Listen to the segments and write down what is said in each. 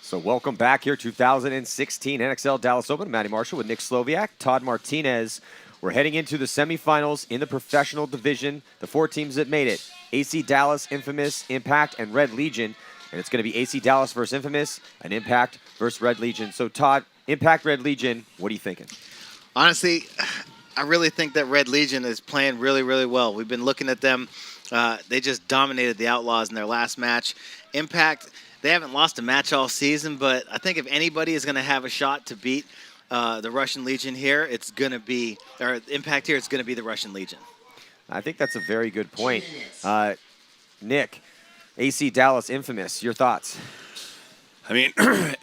So welcome back here, 2016 NXL Dallas Open. Matty Marshall with Nick Sloviak, Todd Martinez. We're heading into the semifinals in the professional division. The 4 teams that made it: ACDallas, Infamous, Impact, and Red Legion. And it's going to be ACDallas versus Infamous, and Impact versus Red Legion. So Todd, Impact, Red Legion, what are you thinking? Honestly, I really think that Red Legion is playing really, really well. We've been looking at them. They just dominated the Outlaws in their last match. Impact, they haven't lost a match all season, but I think if anybody is going to have a shot to beat the Russian Legion here, it's going to be, or Impact here, it's going to be the Russian Legion. I think that's a very good point. Nick, ACDallas, Infamous, your thoughts? I mean,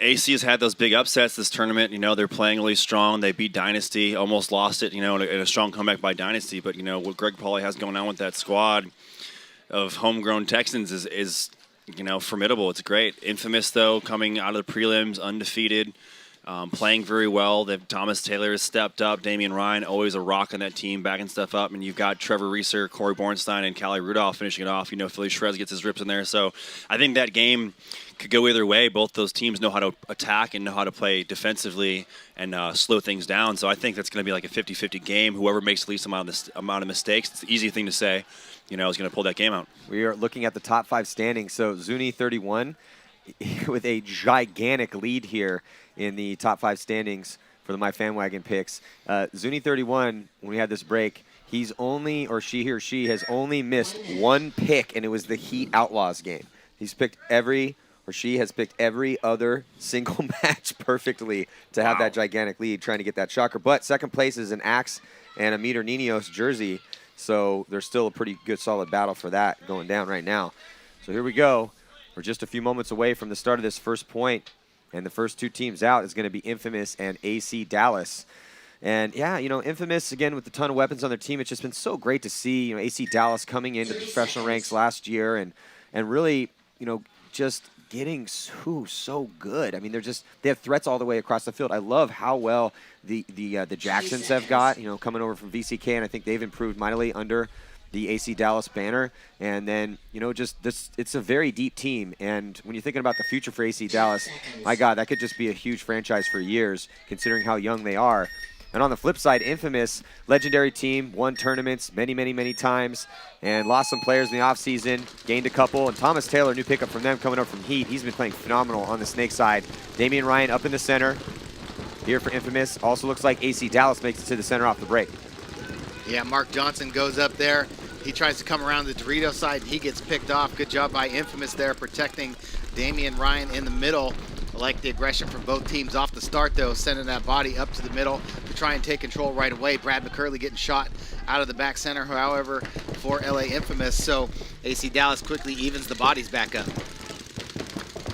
AC has had those big upsets this tournament. You know, they're playing really strong. They beat Dynasty, almost lost it, you know, in a strong comeback by Dynasty. But, you know, what Greg Pauly has going on with that squad of homegrown Texans is you know, formidable. It's great. Infamous, though, coming out of the prelims, undefeated, playing very well. Thomas Taylor has stepped up. Damian Ryan, always a rock on that team, backing stuff up. And you've got Trevor Reeser, Corey Bornstein, and Callie Rudolph finishing it off. You know, Philly Shrez gets his rips in there. So I think that game could go either way. Both those teams know how to attack and know how to play defensively and slow things down. So I think that's going to be like a 50-50 game. Whoever makes the least amount of mistakes, it's an easy thing to say, you know, is going to pull that game out. We are looking at the top 5 standings. So Zuni 31 with a gigantic lead here in the top 5 standings for the My Fan Wagon picks. Zuni 31, when we had this break, he's only, or she or she has only missed 1 pick, and it was the Heat Outlaws game. He's picked every, or she has picked every other single match perfectly to have that gigantic lead, trying to get that shocker. But second place is an Axe and a Meter Ninos jersey. So there's still a pretty good solid battle for that going down right now. So here we go. We're just a few moments away from the start of this first point, and the first 2 teams out is going to be Infamous and ACDallas. And yeah, you know, Infamous, again, with a ton of weapons on their team, it's just been so great to see, you know, ACDallas coming into the professional ranks last year and really, you know, just getting so good. I mean, they have threats all the way across the field. I love how well the Jacksons have got, you know, coming over from VCK, and I think they've improved mightily under the ACDallas banner. And then, you know, just this, it's a very deep team. And when you're thinking about the future for ACDallas, my God, that could just be a huge franchise for years, considering how young they are. And on the flip side, Infamous, legendary team, won tournaments many times, and lost some players in the offseason, gained a couple. And Thomas Taylor, new pickup from them, coming up from Heat. He's been playing phenomenal on the Snake side. Damian Ryan up in the center here for Infamous. Also looks like ACDallas makes it to the center off the break. Yeah, Mark Johnson goes up there. He tries to come around the Dorito side, and he gets picked off. Good job by Infamous there, protecting Damian Ryan in the middle. I like the aggression from both teams off the start, though, sending that body up to the middle to try and take control right away. Brad McCurley getting shot out of the back center, however, for LA Infamous. So ACDallas quickly evens the bodies back up.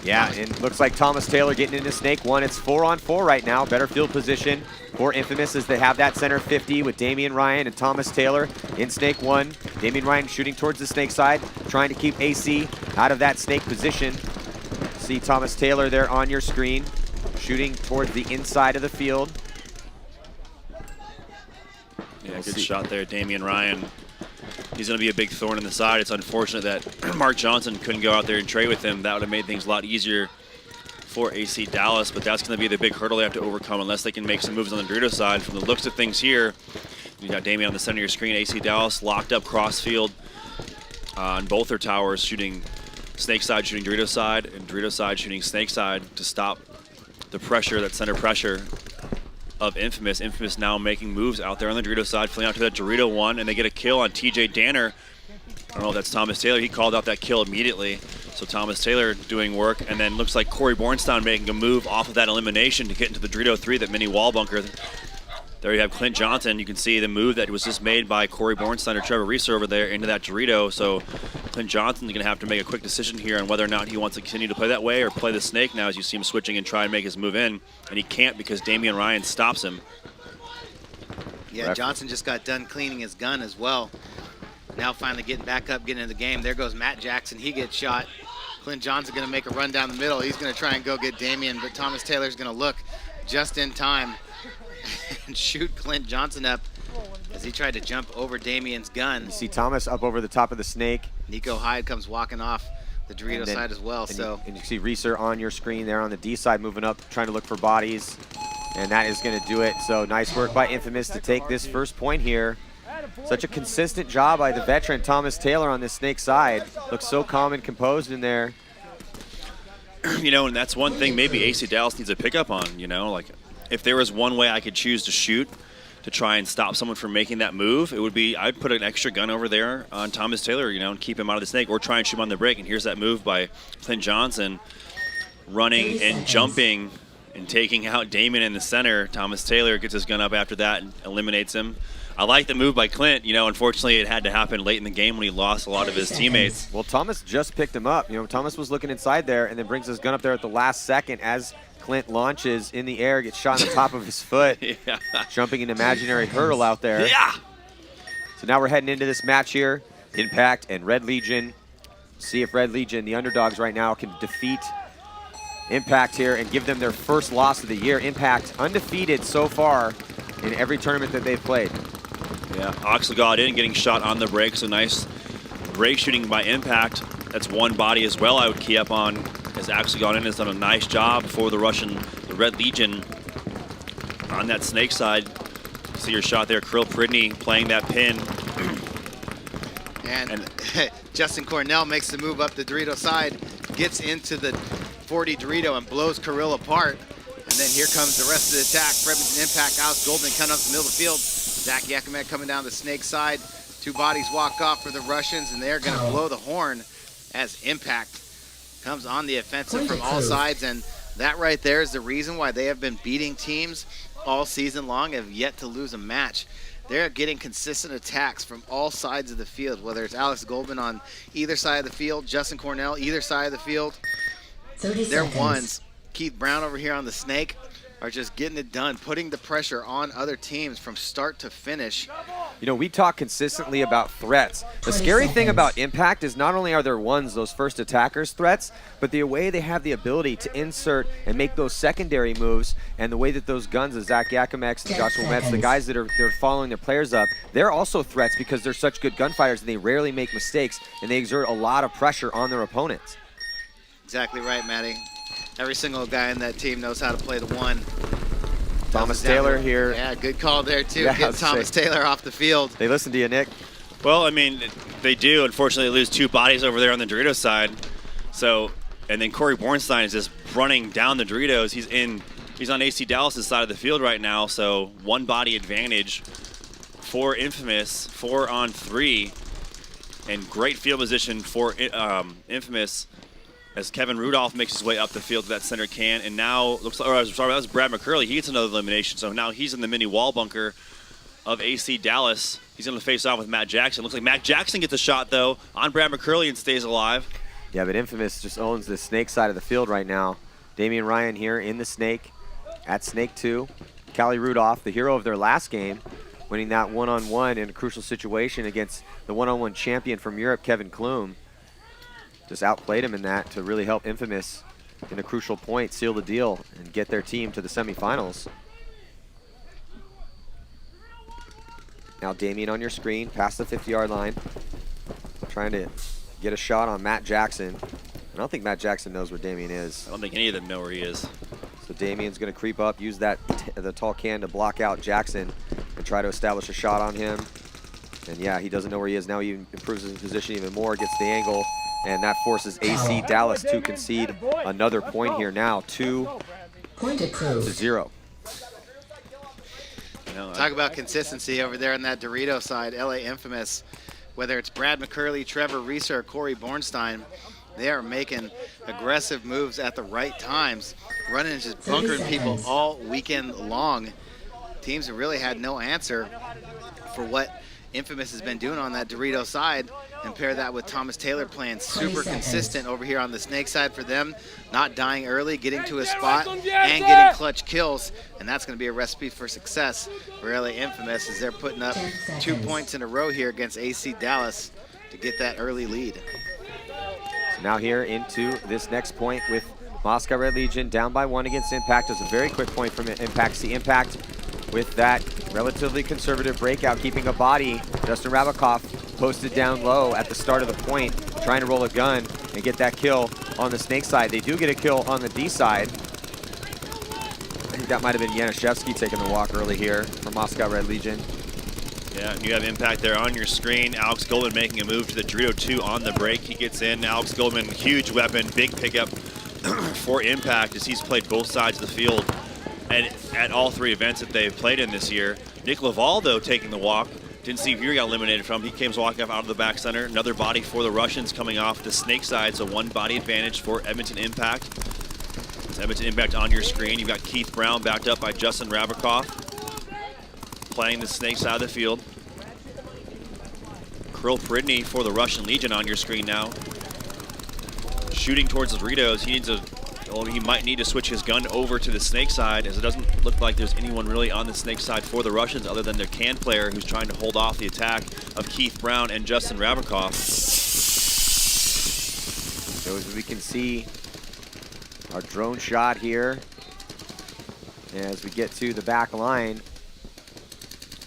Yeah, and looks like Thomas Taylor getting into Snake 1. It's 4-on-4 right now. Better field position for Infamous as they have that center 50 with Damian Ryan and Thomas Taylor in Snake 1. Damian Ryan shooting towards the Snake side, trying to keep AC out of that Snake position. See Thomas Taylor there on your screen, shooting towards the inside of the field. Yeah, good shot there, Damian Ryan. He's going to be a big thorn in the side. It's unfortunate that Mark Johnson couldn't go out there and trade with him. That would have made things a lot easier for ACDallas, but that's going to be the big hurdle they have to overcome unless they can make some moves on the Dorito side. From the looks of things here, you got Damian on the center of your screen. ACDallas locked up crossfield on both their towers, shooting Snake side, shooting Dorito side, and Dorito side shooting Snake side to stop the pressure, that center pressure of Infamous. Infamous now making moves out there on the Dorito side, fleeing out to that Dorito 1, and they get a kill on TJ Danner. I don't know if that's Thomas Taylor. He called out that kill immediately. So Thomas Taylor doing work, and then looks like Corey Bornstein making a move off of that elimination to get into the Dorito 3, that mini wall bunker. There you have Clint Johnson. You can see the move that was just made by Corey Bornstein or Trevor Reeser over there into that Dorito. So Clint Johnson's going to have to make a quick decision here on whether or not he wants to continue to play that way or play the Snake now, as you see him switching and try and make his move in. And he can't because Damian Ryan stops him. Yeah, Johnson just got done cleaning his gun as well. Now finally getting back up, getting in the game. There goes Matt Jackson. He gets shot. Clint Johnson going to make a run down the middle. He's going to try and go get Damian, but Thomas Taylor's going to look just in time and shoot Clint Johnson up as he tried to jump over Damian's gun. You see Thomas up over the top of the Snake. Nico Hyde comes walking off the Dorito side as well. And you see Reeser on your screen there on the D side moving up, trying to look for bodies. And that is going to do it. So nice work by Infamous to take this first point here. Such a consistent job by the veteran Thomas Taylor on this Snake side. Looks so calm and composed in there. You know, and that's one thing maybe ACDallas needs to pick up on, you know, like if there was one way I could choose to shoot to try and stop someone from making that move, it would be I'd put an extra gun over there on Thomas Taylor, you know, and keep him out of the Snake, or try and shoot him on the break. And here's that move by Clint Johnson, running and jumping and taking out Damon in the center. Thomas Taylor gets his gun up after that and eliminates him. I like the move by Clint. You know, unfortunately, it had to happen late in the game when he lost a lot of his teammates. Well, Thomas just picked him up. You know, Thomas was looking inside there and then brings his gun up there at the last second as Clint launches in the air, gets shot on the top of his foot, Yeah. jumping an imaginary hurdle out there. Yeah. So now we're heading into this match here. Impact and Red Legion. See if Red Legion, the underdogs right now, can defeat Impact here and give them their first loss of the year. Impact undefeated so far in every tournament that they've played. Yeah, Oxley got in, getting shot on the break, so nice break shooting by Impact. That's one body as well I would key up on, as Oxley got in, has done a nice job for the Red Legion on that Snake side. See your shot there, Krill Pridney playing that pin. And Justin Cornell makes the move up the Dorito side, gets into the 40 Dorito and blows Kirill apart. And then here comes the rest of the attack. Fredman Impact, Alex Goldman coming up the middle of the field. Zach Yakimek coming down the Snake side. Two bodies walk off for the Russians, and they're going to blow the horn as Impact comes on the offensive from all sides. And that right there is the reason why they have been beating teams all season long, have yet to lose a match. They're getting consistent attacks from all sides of the field, whether it's Alex Goldman on either side of the field, Justin Cornell either side of the field. Their ones, Keith Brown over here on the Snake, are just getting it done, putting the pressure on other teams from start to finish. You know, we talk consistently about threats. The scary thing about Impact is not only are their ones, those first attackers, threats, but the way they have the ability to insert and make those secondary moves, and the way that those guns of Zach Yakimex and Joshua Metz, the guys that are following their players up, they're also threats because they're such good gunfighters and they rarely make mistakes, and they exert a lot of pressure on their opponents. Exactly right, Matty. Every single guy in that team knows how to play the one. Thomas Taylor here. Yeah, good call there, too. Yeah, Get Thomas Taylor off the field. They listen to you, Nick. Well, I mean, they do. Unfortunately, they lose two bodies over there on the Dorito side. So, and then Corey Bornstein is just running down the Doritos. He's on ACDallas' side of the field right now. So one body advantage for Infamous, 4-on-3, and great field position for Infamous as Kevin Rudolph makes his way up the field to that center can. And now, looks like, that was Brad McCurley. He gets another elimination. So now he's in the mini wall bunker of ACDallas. He's going to face off with Matt Jackson. Looks like Matt Jackson gets a shot, though, on Brad McCurley and stays alive. Yeah, but Infamous just owns the Snake side of the field right now. Damian Ryan here in the Snake at Snake 2. Callie Rudolph, the hero of their last game, winning that one-on-one in a crucial situation against the one-on-one champion from Europe, Kevin Klum. Just outplayed him in that to really help Infamous in a crucial point seal the deal and get their team to the semifinals. Now Damian on your screen, past the 50-yard line, trying to get a shot on Matt Jackson. I don't think Matt Jackson knows where Damian is. I don't think any of them know where he is. So Damian's going to creep up, use that the tall can to block out Jackson and try to establish a shot on him. And yeah, he doesn't know where he is. Now he improves his position even more, gets the angle, and that forces ACDallas to concede another point here now, 2-0. Talk about consistency over there on that Dorito side. LA Infamous, whether it's Brad McCurley, Trevor Reeser, or Corey Bornstein, they are making aggressive moves at the right times, running and just bunkering people all weekend long. Teams have really had no answer for what Infamous has been doing on that Dorito side, and pair that with Thomas Taylor playing super consistent over here on the Snake side for them, not dying early, getting to a spot, and getting clutch kills, and that's going to be a recipe for success for LA Infamous as they're putting up 2 points in a row here against ACDallas to get that early lead. So now here into this next point with Moscow Red Legion down by 1 against Impact. It was a very quick point from Impact. See Impact with that relatively conservative breakout, keeping a body. Justin Rabikoff posted down low at the start of the point, trying to roll a gun. and get that kill on the Snake side. They do get a kill on the D side. I think that might have been Yanuszewski taking the walk early here for Moscow Red Legion. Yeah, and you have Impact there on your screen. Alex Goldman making a move to the Dorito 2 on the break. He gets in. Alex Goldman, huge weapon, big pickup for Impact as he's played both sides of the field and at all 3 events that they've played in this year. Nick Laval, though, taking the walk. Didn't see who he got eliminated from. He came walking off out of the back center. Another body for the Russians coming off the Snake side, so 1 body advantage for Edmonton Impact. It's Edmonton Impact on your screen. You've got Keith Brown backed up by Justin Rabikoff, playing the Snake side of the field. Krill Pridney for the Russian Legion on your screen now. Shooting towards the Doritos. He might need to switch his gun over to the Snake side, as it doesn't look like there's anyone really on the Snake side for the Russians other than their can player who's trying to hold off the attack of Keith Brown and Justin Rabikoff. So as we can see, our drone shot here as we get to the back line.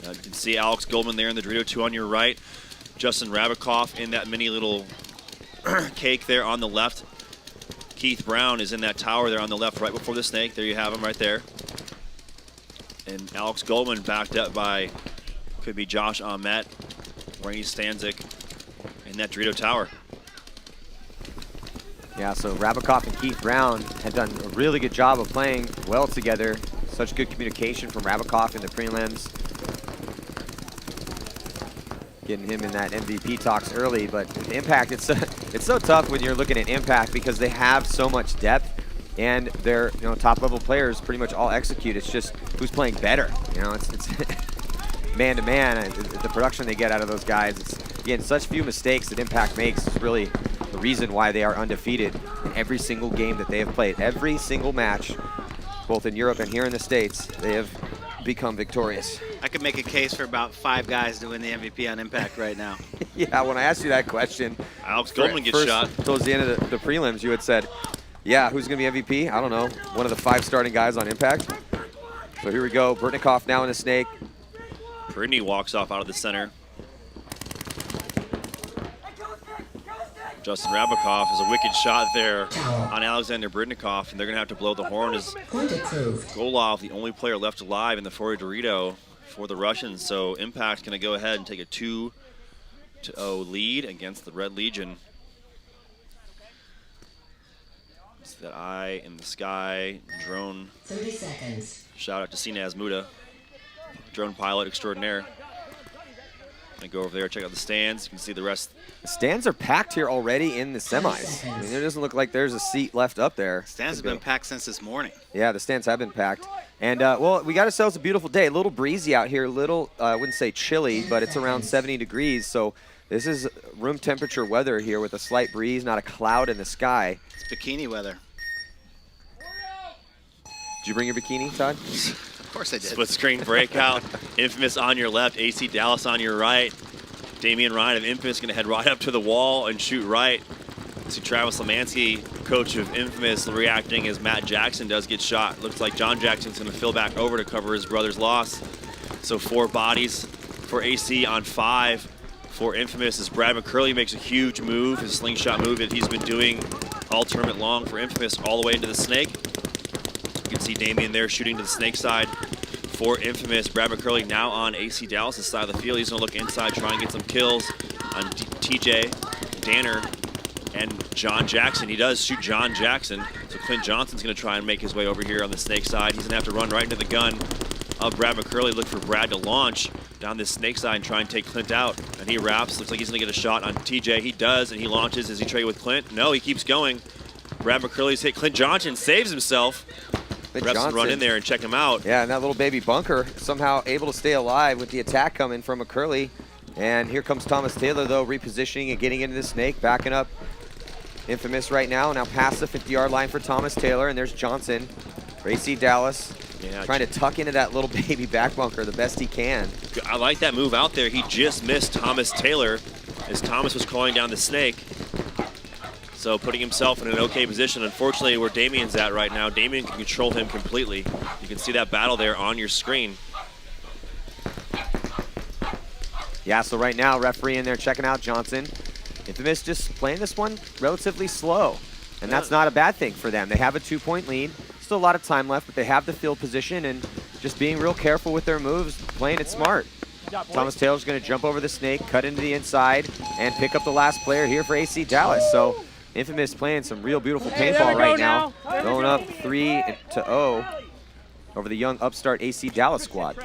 You can see Alex Goldman there in the Dorito 2 on your right. Justin Rabikoff in that mini little cake there on the left. Keith Brown is in that tower there on the left right before the Snake. There you have him right there. And Alex Goldman backed up by, could be Josh Ahmet, Rainy Stanzik in that Dorito tower. Yeah, so Rabikoff and Keith Brown had done a really good job of playing well together. Such good communication from Rabikoff in the prelims. Getting him in that MVP talks early, but Impact, it's so tough when you're looking at Impact because they have so much depth and their top level players pretty much all execute. It's just who's playing better. It's man to man. The production they get out of those guys. It's again such few mistakes that Impact makes is really the reason why they are undefeated in every single game that they have played. Every single match, both in Europe and here in the States, they have become victorious. I could make a case for about 5 guys to win the MVP on Impact right now. Yeah, when I asked you that question, Alex Goldman gets shot. Towards the end of the prelims, you had said, yeah, who's going to be MVP? I don't know. One of the 5 starting guys on Impact. So here we go. Burtnikoff now in the Snake. Pridney walks off out of the center. Justin Rabikoff is a wicked shot there on Alexander Britnikoff, and they're going to have to blow the horn as Golov, the only player left alive in the Fori Dorito for the Russians. So Impact's going to go ahead and take a 2-0 lead against the Red Legion. It's that eye in the sky drone. 30 seconds. Shout out to Sinaz Muda, drone pilot extraordinaire. Gonna go over there, check out the stands. You can see the rest. The stands are packed here already in the semis. I mean, there doesn't look like there's a seat left up there. Stands have been packed since this morning. Yeah, the stands have been packed. And, well, we got ourselves a beautiful day. A little breezy out here, I wouldn't say chilly, but it's around 70 degrees. So this is room temperature weather here with a slight breeze, not a cloud in the sky. It's bikini weather. Did you bring your bikini, Todd? Of course I did. Split screen breakout. Infamous on your left, ACDallas on your right. Damian Ryan of Infamous going to head right up to the wall and shoot right. See Travis Lemansky, coach of Infamous, reacting as Matt Jackson does get shot. Looks like John Jackson's going to fill back over to cover his brother's loss. So 4 bodies for AC on 5 for Infamous as Brad McCurley makes a huge move, his slingshot move that he's been doing all tournament long for Infamous all the way into the Snake. You can see Damian there shooting to the Snake side for Infamous. Brad McCurley now on ACDallas' side of the field. He's going to look inside, try and get some kills on TJ, Danner, and John Jackson. He does shoot John Jackson. So Clint Johnson's going to try and make his way over here on the Snake side. He's going to have to run right into the gun of Brad McCurley. Look for Brad to launch down this Snake side and try and take Clint out. And he wraps. Looks like he's going to get a shot on TJ. He does, and he launches. Does he trade with Clint? No, he keeps going. Brad McCurley's hit. Clint Johnson saves himself. Refs run in there and check him out. Yeah, and that little baby bunker somehow able to stay alive with the attack coming from McCurley. And here comes Thomas Taylor, though, repositioning and getting into the Snake, backing up Infamous right now. Now past the 50-yard line for Thomas Taylor, and there's Johnson for ACDallas. Yeah, trying to tuck into that little baby back bunker the best he can. I like that move out there. He just missed Thomas Taylor as Thomas was calling down the Snake. So putting himself in an okay position. Unfortunately, where Damian's at right now, Damian can control him completely. You can see that battle there on your screen. Yeah, so right now, referee in there checking out Johnson. Infamous just playing this one relatively slow, and that's not a bad thing for them. They have a 2-point lead, still a lot of time left, but they have the field position and just being real careful with their moves, playing it smart. Thomas Taylor's going to jump over the snake, cut into the inside, and pick up the last player here for ACDallas. So Infamous playing some real beautiful paintball right now, going up 3-0 over the young upstart ACDallas squad.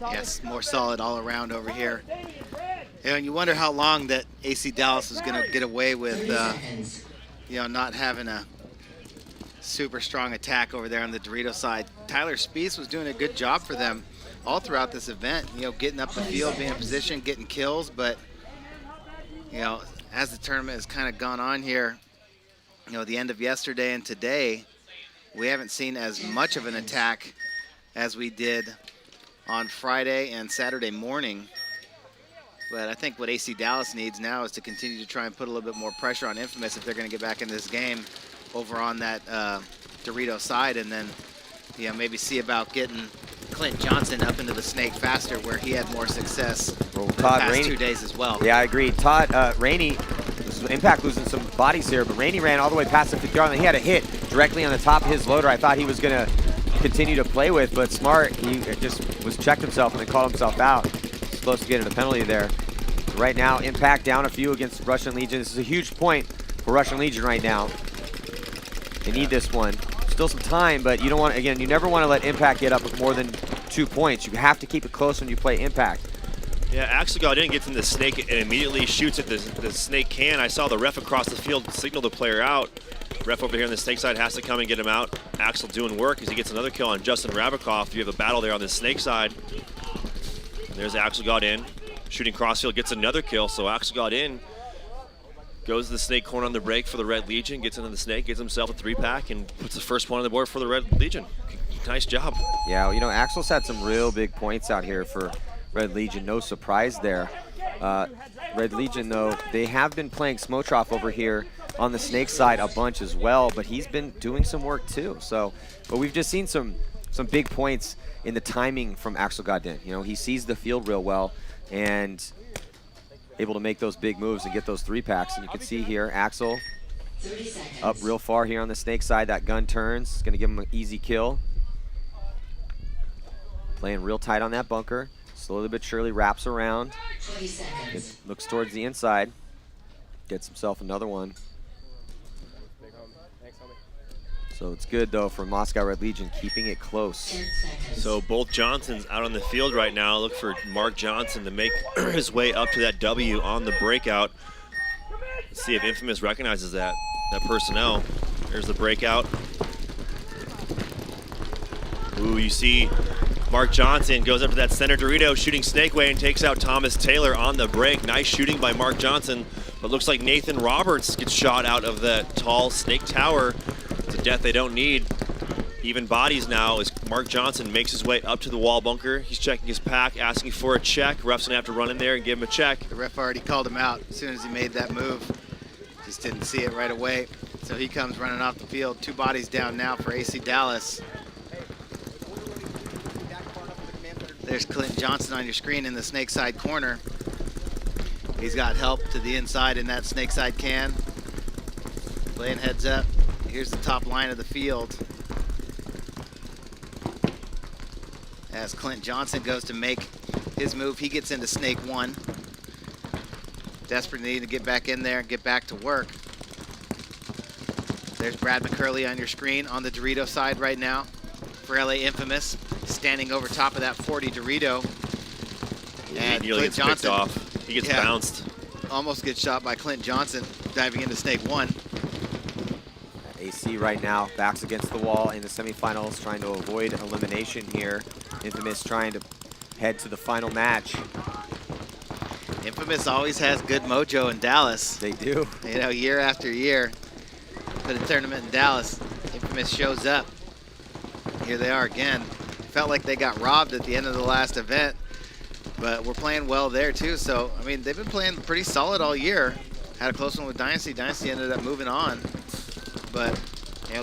Yes, more solid all around over here. And you wonder how long that ACDallas is going to get away with, not having a super strong attack over there on the Dorito side. Tyler Spieth was doing a good job for them all throughout this event, getting up the field, being in position, getting kills. But, as the tournament has kind of gone on here, the end of yesterday and today, we haven't seen as much of an attack as we did on Friday and Saturday morning. But I think what ACDallas needs now is to continue to try and put a little bit more pressure on Infamous if they're going to get back in this game over on that Dorito side, and then maybe see about getting Clint Johnson up into the snake faster where he had more success the past 2 days as well. Yeah, I agree. Todd Rainey, Impact losing some bodies here, but Rainey ran all the way past the 50-yard line. He had a hit directly on the top of his loader. I thought he was going to continue to play with, but Smart, he just checked himself and then called himself out. He's close to getting a penalty there. So right now, Impact down a few against Russian Legion. This is a huge point for Russian Legion right now. They need this one. Still some time, but you don't want, again, you never want to let Impact get up with more than 2 points. You have to keep it close when you play Impact. Yeah, Axel got in, gets in the snake, and immediately shoots at the snake can. I saw the ref across the field signal the player out. Ref over here on the snake side has to come and get him out. Axel doing work as he gets another kill on Justin Rabikoff. You have a battle there on the snake side. There's Axel got in, shooting crossfield, gets another kill. So Axel got in, goes to the snake corner on the break for the Red Legion, gets into the snake, gets himself a 3-pack, and puts the first point on the board for the Red Legion. Nice job. Yeah, well, Axel's had some real big points out here for Red Legion. No surprise there. Red Legion, though, they have been playing Smotroff over here on the snake side a bunch as well, but he's been doing some work too. So, but we've just seen some big points in the timing from Axel Godin. He sees the field real well and able to make those big moves and get those 3-packs. And you can see here, Axel up real far here on the snake side. That gun turns. It's going to give him an easy kill. Playing real tight on that bunker. Slowly but surely wraps around. Looks towards the inside. Gets himself another one. So it's good, though, for Moscow Red Legion, keeping it close. So both Johnsons out on the field right now. Look for Mark Johnson to make his way up to that W on the breakout. Let's see if Infamous recognizes that personnel. There's the breakout. Ooh, you see Mark Johnson goes up to that center Dorito, shooting Snakeway, and takes out Thomas Taylor on the break. Nice shooting by Mark Johnson, but looks like Nathan Roberts gets shot out of that tall snake tower. It's a death they don't need. Even bodies now as Mark Johnson makes his way up to the wall bunker. He's checking his pack, asking for a check. Ref's gonna have to run in there and give him a check. The ref already called him out as soon as he made that move. Just didn't see it right away. So he comes running off the field. 2 bodies down now for ACDallas. There's Clint Johnson on your screen in the snake side corner. He's got help to the inside in that snake side can. Playing heads up. Here's the top line of the field. As Clint Johnson goes to make his move, he gets into snake 1. Desperate need to get back in there and get back to work. There's Brad McCurley on your screen on the Dorito side right now for LA Infamous, standing over top of that 40 Dorito. And he gets picked off. He gets bounced. Almost gets shot by Clint Johnson diving into snake 1. AC right now backs against the wall in the semifinals, trying to avoid elimination here. Infamous trying to head to the final match. Infamous always has good mojo in Dallas. They do. Year after year. Put a tournament in Dallas, Infamous shows up. Here they are again. Felt like they got robbed at the end of the last event, but we're playing well there too. So, I mean, they've been playing pretty solid all year. Had a close one with Dynasty. Dynasty ended up moving on, but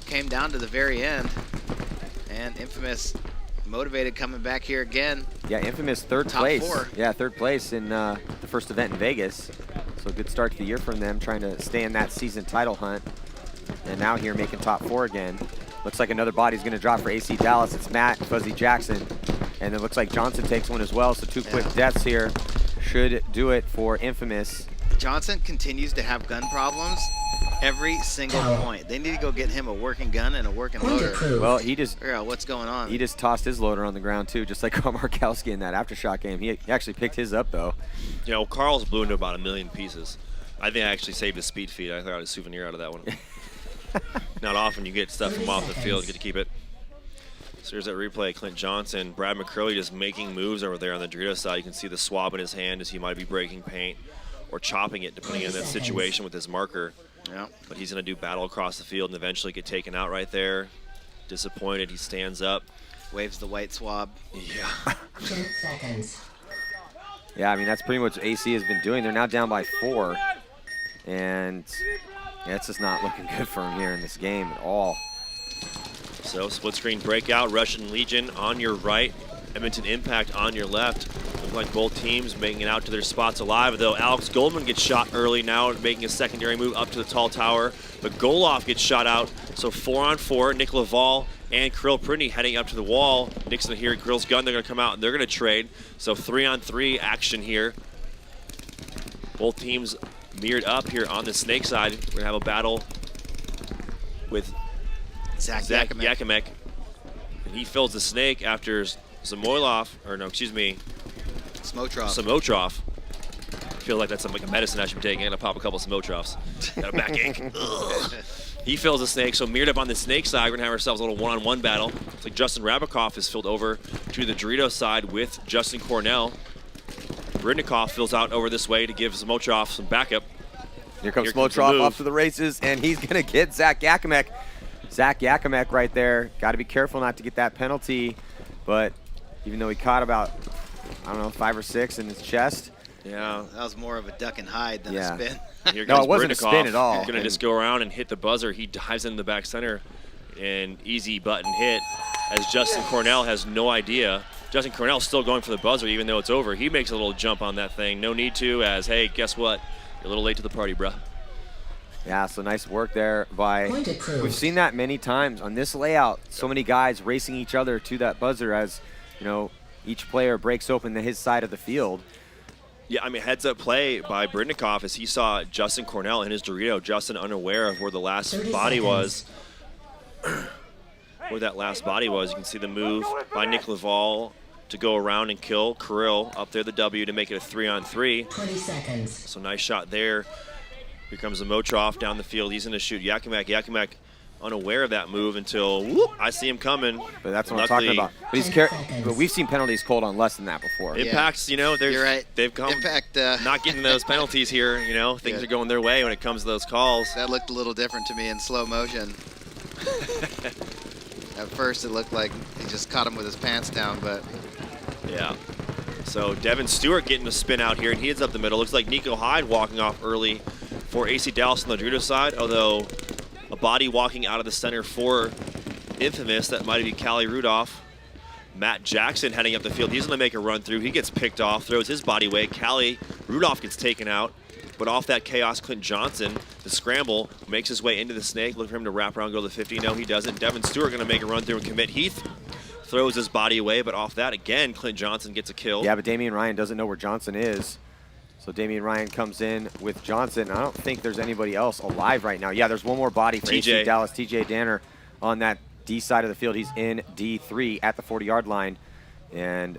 came down to the very end. And Infamous motivated coming back here again. Yeah, Infamous third Top place. 4. Yeah, third place in the the first event in Vegas. So a good start to the year from them, trying to stay in that season title hunt. And now here making top 4 again. Looks like another body's going to drop for ACDallas. It's Matt Fuzzy Jackson. And it looks like Johnson takes one as well. So 2 quick deaths here should do it for Infamous. Johnson continues to have gun problems every single point. They need to go get him a working gun and a working loader. Well, he just figure out what's going on. He just tossed his loader on the ground too, just like Carl Markowski in that aftershock game. He actually picked his up though. You know, Carl's blew into about 1 million pieces. I think I actually saved his speed feed. I got a souvenir out of that one. Not often you get stuff from off the field, you get to keep it. So here's that replay. Clint Johnson, Brad McCurley just making moves over there on the Dorito side. You can see the swab in his hand as he might be breaking paint or chopping it, depending on that situation with his marker. Yeah. But he's going to do battle across the field and eventually get taken out right there. Disappointed, he stands up. Waves the white swab. Yeah. 10 seconds. Yeah, I mean, that's pretty much what AC has been doing. They're now down by 4. And yeah, it's just not looking good for him here in this game at all. So split screen breakout, Russian Legion on your right, Edmonton Impact on your left. Look like both teams making it out to their spots alive, though Alex Goldman gets shot early now, making a secondary move up to the tall tower. But Goloff gets shot out, so 4-on-4, Nick Laval and Krill Printy heading up to the wall. Nick's gonna hear Krill's gun, they're gonna come out and they're gonna trade. So 3-on-3 action here. Both teams mirrored up here on the snake side. We're gonna have a battle with Zach Yakimek. And he fills the snake after Samoilov, or no, excuse me, Samotrov. I feel like that's like a medicine I should be taking. I'm gonna pop a couple Samotrovs. Got a backache. He fills the snake, so mirrored up on the snake side, we're gonna have ourselves a little one-on-one battle. It's like Justin Rabikoff is filled over to the Dorito side with Justin Cornell. Bridnikov fills out over this way to give Samotrov some backup. Here comes Samotrov off to the races, and he's gonna get Zach Yakimek. Zach Yakimek right there. Got to be careful not to get that penalty, but even though he caught about, I don't know, 5 or 6 in his chest. Yeah, that was more of a duck and hide than a spin. No, it wasn't a spin at all. He's gonna just go around and hit the buzzer. He dives into the back center, and easy button hit as Justin Cornell has no idea. Justin Cornell's still going for the buzzer even though it's over. He makes a little jump on that thing. No need to, as, hey, guess what? You're a little late to the party, bruh. Yeah, so nice work there by, we've seen that many times on this layout, so many guys racing each other to that buzzer as, you know, each player breaks open his side of the field. Yeah, I mean, heads up play by Bridnikov as he saw Justin Cornell in his Dorito. Justin unaware of where the last body was. Where that last body was. You can see the move by Nick Laval to go around and kill Kirill up there, the W, to make it a 3-on-3. 20 seconds. So nice shot there. Here comes Samotrov down the field. He's going to shoot Yakimek. Yakimek unaware of that move until, whoop, I see him coming. But that's what I'm talking about. But, but we've seen penalties called on less than that before. Impacts, you know, you're right. They've come not getting those penalties here. You know, things are going their way when it comes to those calls. That looked a little different to me in slow motion. At first, it looked like he just caught him with his pants down, but... Yeah. So Devin Stewart getting a spin out here, and he heads up the middle. Looks like Nico Hyde walking off early for ACDallas on the Dorito side, although a body walking out of the center for Infamous. That might be Callie Rudolph. Matt Jackson heading up the field. He's going to make a run through. He gets picked off, throws his body away. Callie Rudolph gets taken out. But off that chaos, Clint Johnson, the scramble, makes his way into the snake. Look for him to wrap around, go to the 50. No, he doesn't. Devin Stewart going to make a run through and commit. Heath throws his body away, but off that, again, Clint Johnson gets a kill. Yeah, but Damian Ryan doesn't know where Johnson is. So Damian Ryan comes in with Johnson. I don't think there's anybody else alive right now. Yeah, there's one more body for ACDallas. TJ Danner on that D side of the field. He's in D3 at the 40-yard line. And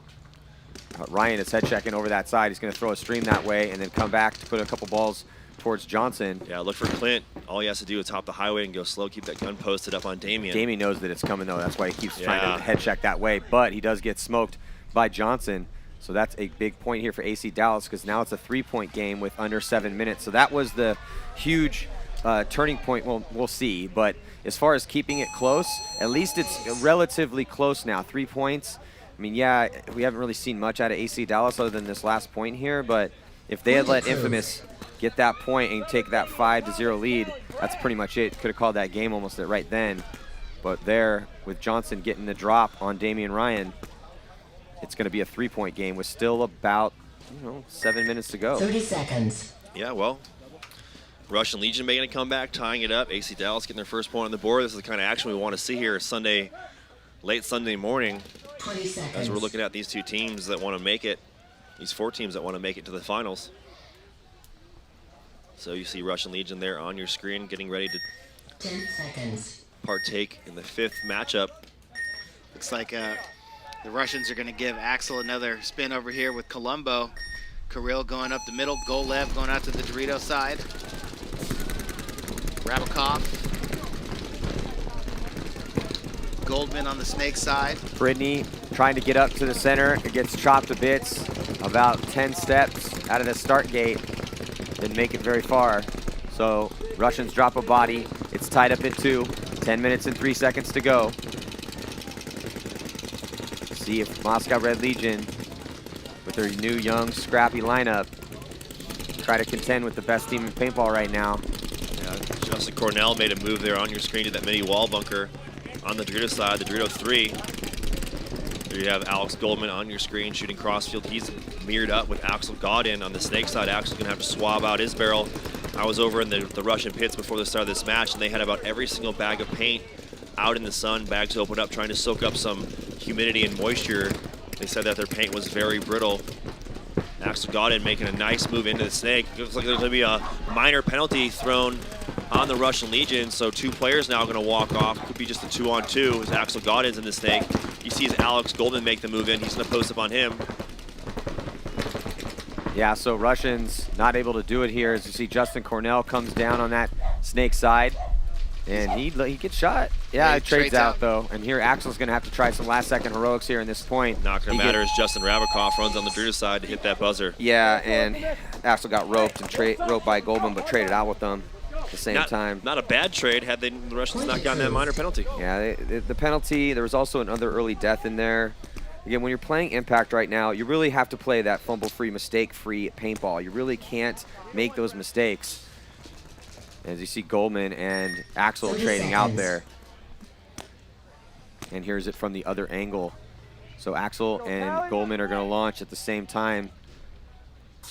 Ryan is head checking over that side. He's going to throw a stream that way and then come back to put a couple balls towards Johnson. Yeah, look for Clint. All he has to do is hop the highway and go slow, keep that gun posted up on Damian. Damian knows that it's coming, though. That's why he keeps trying to head check that way. But he does get smoked by Johnson. So that's a big point here for ACDallas because now it's a 3-point game with under 7 minutes. So that was the huge turning point. Well, we'll see. But as far as keeping it close, at least it's relatively close now. 3 points. I mean, yeah, we haven't really seen much out of ACDallas other than this last point here. But if they had let Infamous get that point and take that 5-0 lead, that's pretty much it. Could have called that game almost right then. But there, with Johnson getting the drop on Damian Ryan, it's going to be a 3-point game with still about 7 minutes to go. 30 seconds. Yeah, well, Russian Legion making a comeback, tying it up. ACDallas getting their first point on the board. This is the kind of action we want to see here Sunday, late Sunday morning, 20 seconds. as we're looking at these two teams that want to make it, these 4 teams that want to make it to the finals. So you see Russian Legion there on your screen getting ready to 10 seconds. partake in the 5th matchup. Looks like the Russians are going to give Axel another spin over here with Colombo. Kirill going up the middle. Golev going out to the Dorito side. Rabakov. Goldman on the Snake side. Brittany trying to get up to the center. It gets chopped to bits about 10 steps out of the start gate. Didn't make it very far. So Russians drop a body. It's tied up at 2. 10 minutes and 3 seconds to go. See if Moscow Red Legion, with their new, young, scrappy lineup, try to contend with the best team in paintball right now. Yeah, Justin Cornell made a move there on your screen to that mini wall bunker on the Dorito side, the Dorito 3. There you have Alex Goldman on your screen shooting crossfield. He's mirrored up with Axel Godin on the Snake side. Axel's gonna have to swab out his barrel. I was over in the Russian pits before the start of this match, and they had about every single bag of paint out in the sun, bags opened up, trying to soak up some humidity and moisture. They said that their paint was very brittle. Axel Godin making a nice move into the Snake. It looks like there's gonna be a minor penalty thrown on the Russian Legion, so 2 players now gonna walk off. Could be just a 2-on-2 as Axel Godin's in the Snake. You see as Alex Goldman make the move in, he's gonna post up on him. Yeah, so Russians not able to do it here. As you see, Justin Cornell comes down on that Snake side, and he gets shot. Yeah, he it trades trades out out. though. And here Axel's gonna have to try some last-second heroics here in this point. Not gonna He matter as Justin Rabakov runs on the Dorito side to hit that buzzer. Yeah, and Axel got roped and roped by Goldman, but traded out with them at the same time. Not a bad trade had the Russians not gotten that minor penalty. Yeah, the penalty, there was also another early death in there. Again, when you're playing Impact right now, you really have to play that fumble-free, mistake-free paintball. You really can't make those mistakes. As you see Goldman and Axel 30 trading out seconds. there. And here's it from the other angle. So Axel and Goldman are going to launch at the same time.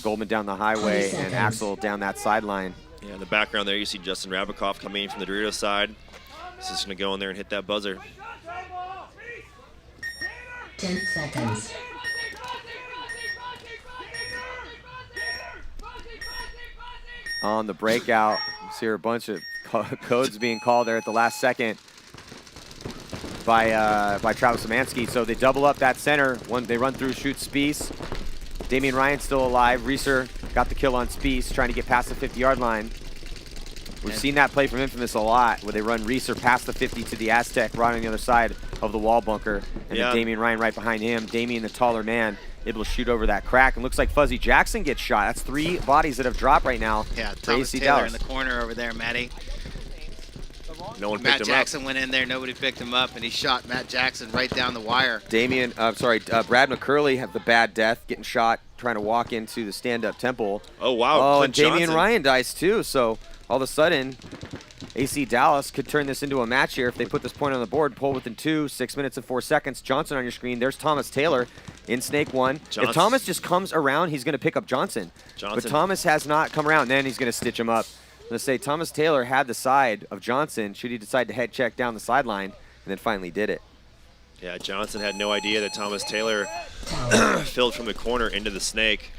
Goldman down the highway 20 and seconds. Axel down that sideline. Yeah, in the background there you see Justin Rabakov coming in from the Dorito side. He's just gonna go in there and hit that buzzer. 10 seconds. On the breakout, you see a bunch of codes being called there at the last second by Travis Szymanski. So they double up that center. They run through, shoot Spies. Damian Ryan's still alive. Reeser got the kill on Spies, trying to get past the 50-yard line. We've seen that play from Infamous a lot, where they run Reeser past the 50 to the Aztec, right on the other side of the wall bunker. And Yeah. then Damian Ryan right behind him. Damian, the taller man, able to shoot over that crack. And looks like Fuzzy Jackson gets shot. That's 3 bodies that have dropped right now. Yeah, for Thomas AC Taylor Dallas. in the corner over there, Matty. No one Matt picked him Jackson went in there, nobody picked him up, and he shot Matt Jackson right down the wire. Brad McCurley had the bad death, getting shot, trying to walk into the stand-up temple. up. Oh wow, Oh, Clint and Damian Johnson. Ryan dies too. So all of a sudden, AC Dallas could turn this into a match here if they put this point on the board. Pull within 2, 6 minutes and 4 seconds. Johnson on your screen. There's Thomas Taylor in Snake 1. If Johnson. Thomas just comes around, he's going to pick up Johnson. But Thomas has not come around. Then he's going to stitch him up. I'm going to say Thomas Taylor had the side of Johnson should he decide to head check down the sideline, and then finally did it. Yeah, Johnson had no idea that Thomas Taylor Tower. filled from the corner into the Snake.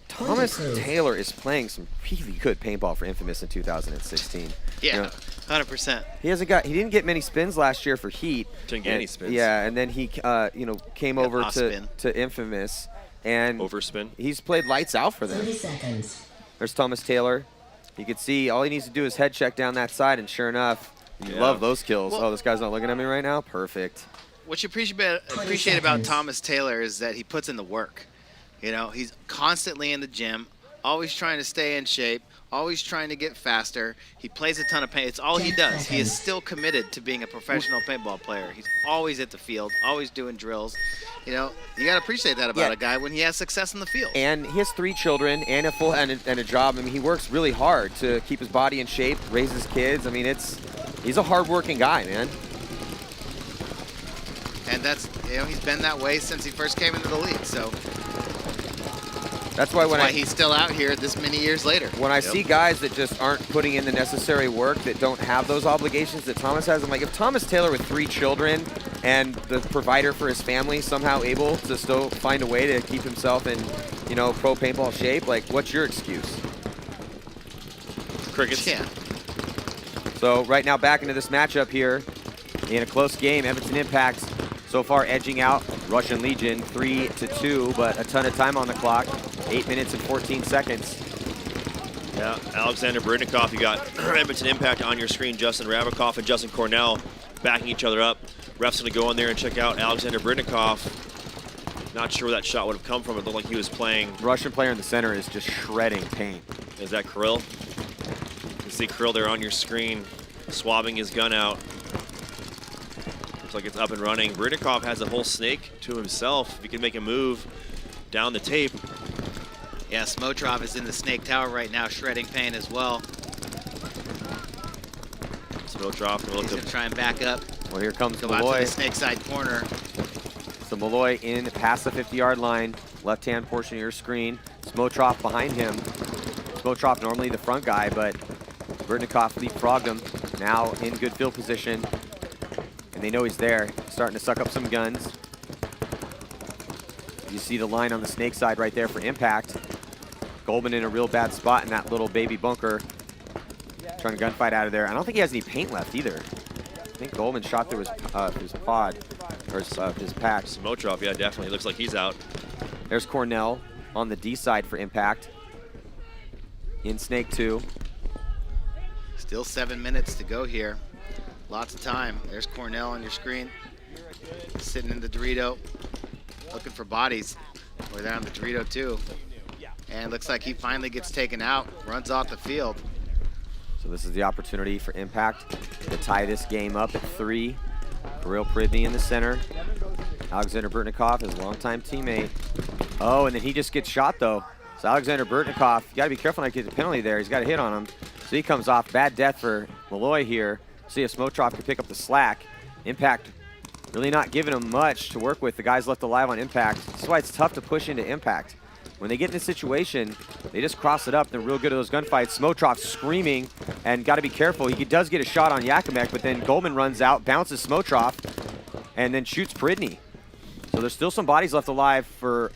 Thomas Taylor is playing some really good paintball for Infamous in 2016. Yeah, You know, 100%. he didn't get many spins last year for Heat. Didn't get any spins. Yeah, and then he came Got over off spin. to Infamous, and Overspin. he's played lights out for them. 30 seconds. There's Thomas Taylor. You can see all he needs to do is head check down that side, and sure enough, you Yeah. love those kills. Well- Oh, this guy's not looking at me right now? Perfect. What you appreciate about seconds. Thomas Taylor is that he puts in the work. You know, he's constantly in the gym, always trying to stay in shape, always trying to get faster. He plays a ton of paint. It's all he 10 does. He is seconds. still committed to being a professional paintball player. He's always at the field, always doing drills. You know, you got to appreciate that about Yeah. a guy when he has success in the field. And he has 3 children and a job. I mean, he works really hard to keep his body in shape, raise his kids. I mean, he's a hard-working guy, man. And that's, he's been that way since he first came into the league. So That's why That's why he's still out here this many years later. when I see guys that just aren't putting in the necessary work, that don't have those obligations that Thomas has, I'm like, if Thomas Taylor with 3 children and the provider for his family somehow able to still find a way to keep himself in, you know, pro paintball shape, like, what's your excuse? Crickets. Yeah. So right now back into this matchup here in a close game. Edmonton Impact so far edging out Russian Legion 3-2, but a ton of time on the clock. 8 minutes and 14 seconds. Yeah, Alexander Britnikoff, you got Edmonton Impact on your screen. Justin Rabikoff and Justin Cornell backing each other up. Ref's gonna go in there and check out Alexander Britnikoff. Not sure where that shot would have come from. It looked like he was playing. Russian player in the center is just shredding paint. Is that Kirill? You see Kirill there on your screen, swabbing his gun out. Looks like it's up and running. Britnikoff has a whole snake to himself. If he can make a move down the tape. Yeah, Smotrov is in the Snake Tower right now, shredding paint as well. Smotrov will look He's to gonna try and back up. Well, here comes Go out to Malloy. the snake side corner. So Malloy in past the 50-yard line, left-hand portion of your screen. Smotrov behind him. Smotrov normally the front guy, but Britnikoff leapfrogged him. Now in good field position. And they know he's there, starting to suck up some guns. You see the line on the snake side right there for Impact. Goldman in a real bad spot in that little baby bunker. Trying to gunfight out of there. I don't think he has any paint left either. I think Goldman shot through his pod, or his pack. Smotrov, yeah, definitely. Looks like he's out. There's Cornell on the D side for Impact. In Snake 2. Still 7 minutes to go here. Lots of time. There's Cornell on your screen. Sitting in the Dorito. Looking for bodies. We're there on the Dorito too. And looks like he finally gets taken out. Runs off the field. So this is the opportunity for Impact to tie this game up at 3. Kirill Pridney in the center. Alexander Britnikoff, his longtime teammate. Oh, and then he just gets shot though. So Alexander Britnikoff, you gotta be careful not to get a penalty there. He's got a hit on him. So he comes off. Bad death for Malloy here. See if Smotrov can pick up the slack. Impact really not giving him much to work with. The guys left alive on Impact. This is why it's tough to push into Impact. When they get in this situation, they just cross it up. They're real good at those gunfights. Smotrov screaming, and got to be careful. He does get a shot on Yakimek, but then Goldman runs out, bounces Smotrov, and then shoots Pridney. So there's still some bodies left alive for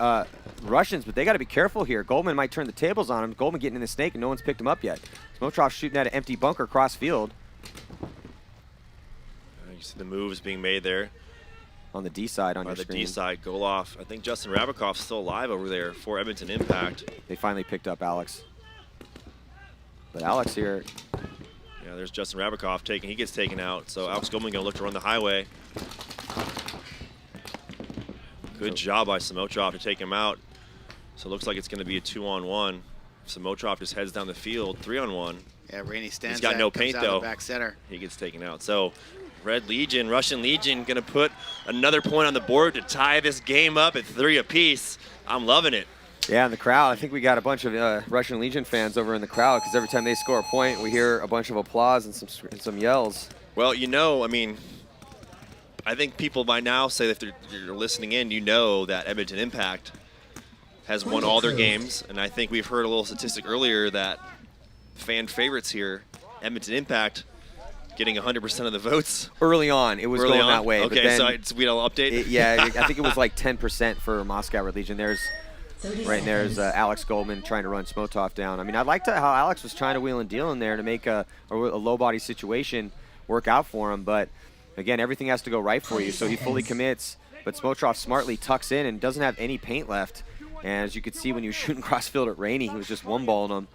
Russians, but they got to be careful here. Goldman might turn the tables on him. Goldman getting in the snake, and no one's picked him up yet. Smotrov shooting at an empty bunker cross field. You see the moves being made there. On the D side on your the screen. D side, goal off. I think Justin Rabikoff's still alive over there for Edmonton Impact. They finally picked up Alex. But Alex here. Yeah, there's Justin Rabikoff he gets taken out. So Alex Goldman gonna look to run the highway. Good job by Smotrov to take him out. So it looks like it's gonna be a 2-on-1. Smotrov just heads down the field, 3-on-1. Yeah, Rainey stands. He's got no paint though. Back center. He gets taken out. So Red Legion, Russian Legion, gonna put another point on the board to tie this game up at 3 apiece. I'm loving it. Yeah, in the crowd, I think we got a bunch of Russian Legion fans over in the crowd because every time they score a point, we hear a bunch of applause and some yells. Well, you know, I mean, I think people by now say that if you're listening in, you know that Edmonton Impact has won all their games, and I think we've heard a little statistic earlier that fan favorites here, Edmonton Impact, getting 100% of the votes. Early on, it was Early going on? that way. Okay, but then so we had an update? yeah, I think it was like 10% for Moscow Red Legion. There's Alex Goldman trying to run Smotrov down. I mean, I liked how Alex was trying to wheel and deal in there to make a low body situation work out for him. But again, everything has to go right for you. So he fully commits. But Smotrov smartly tucks in and doesn't have any paint left. And as you could see when he was shooting crossfield at Rainey, he was just one-balling him.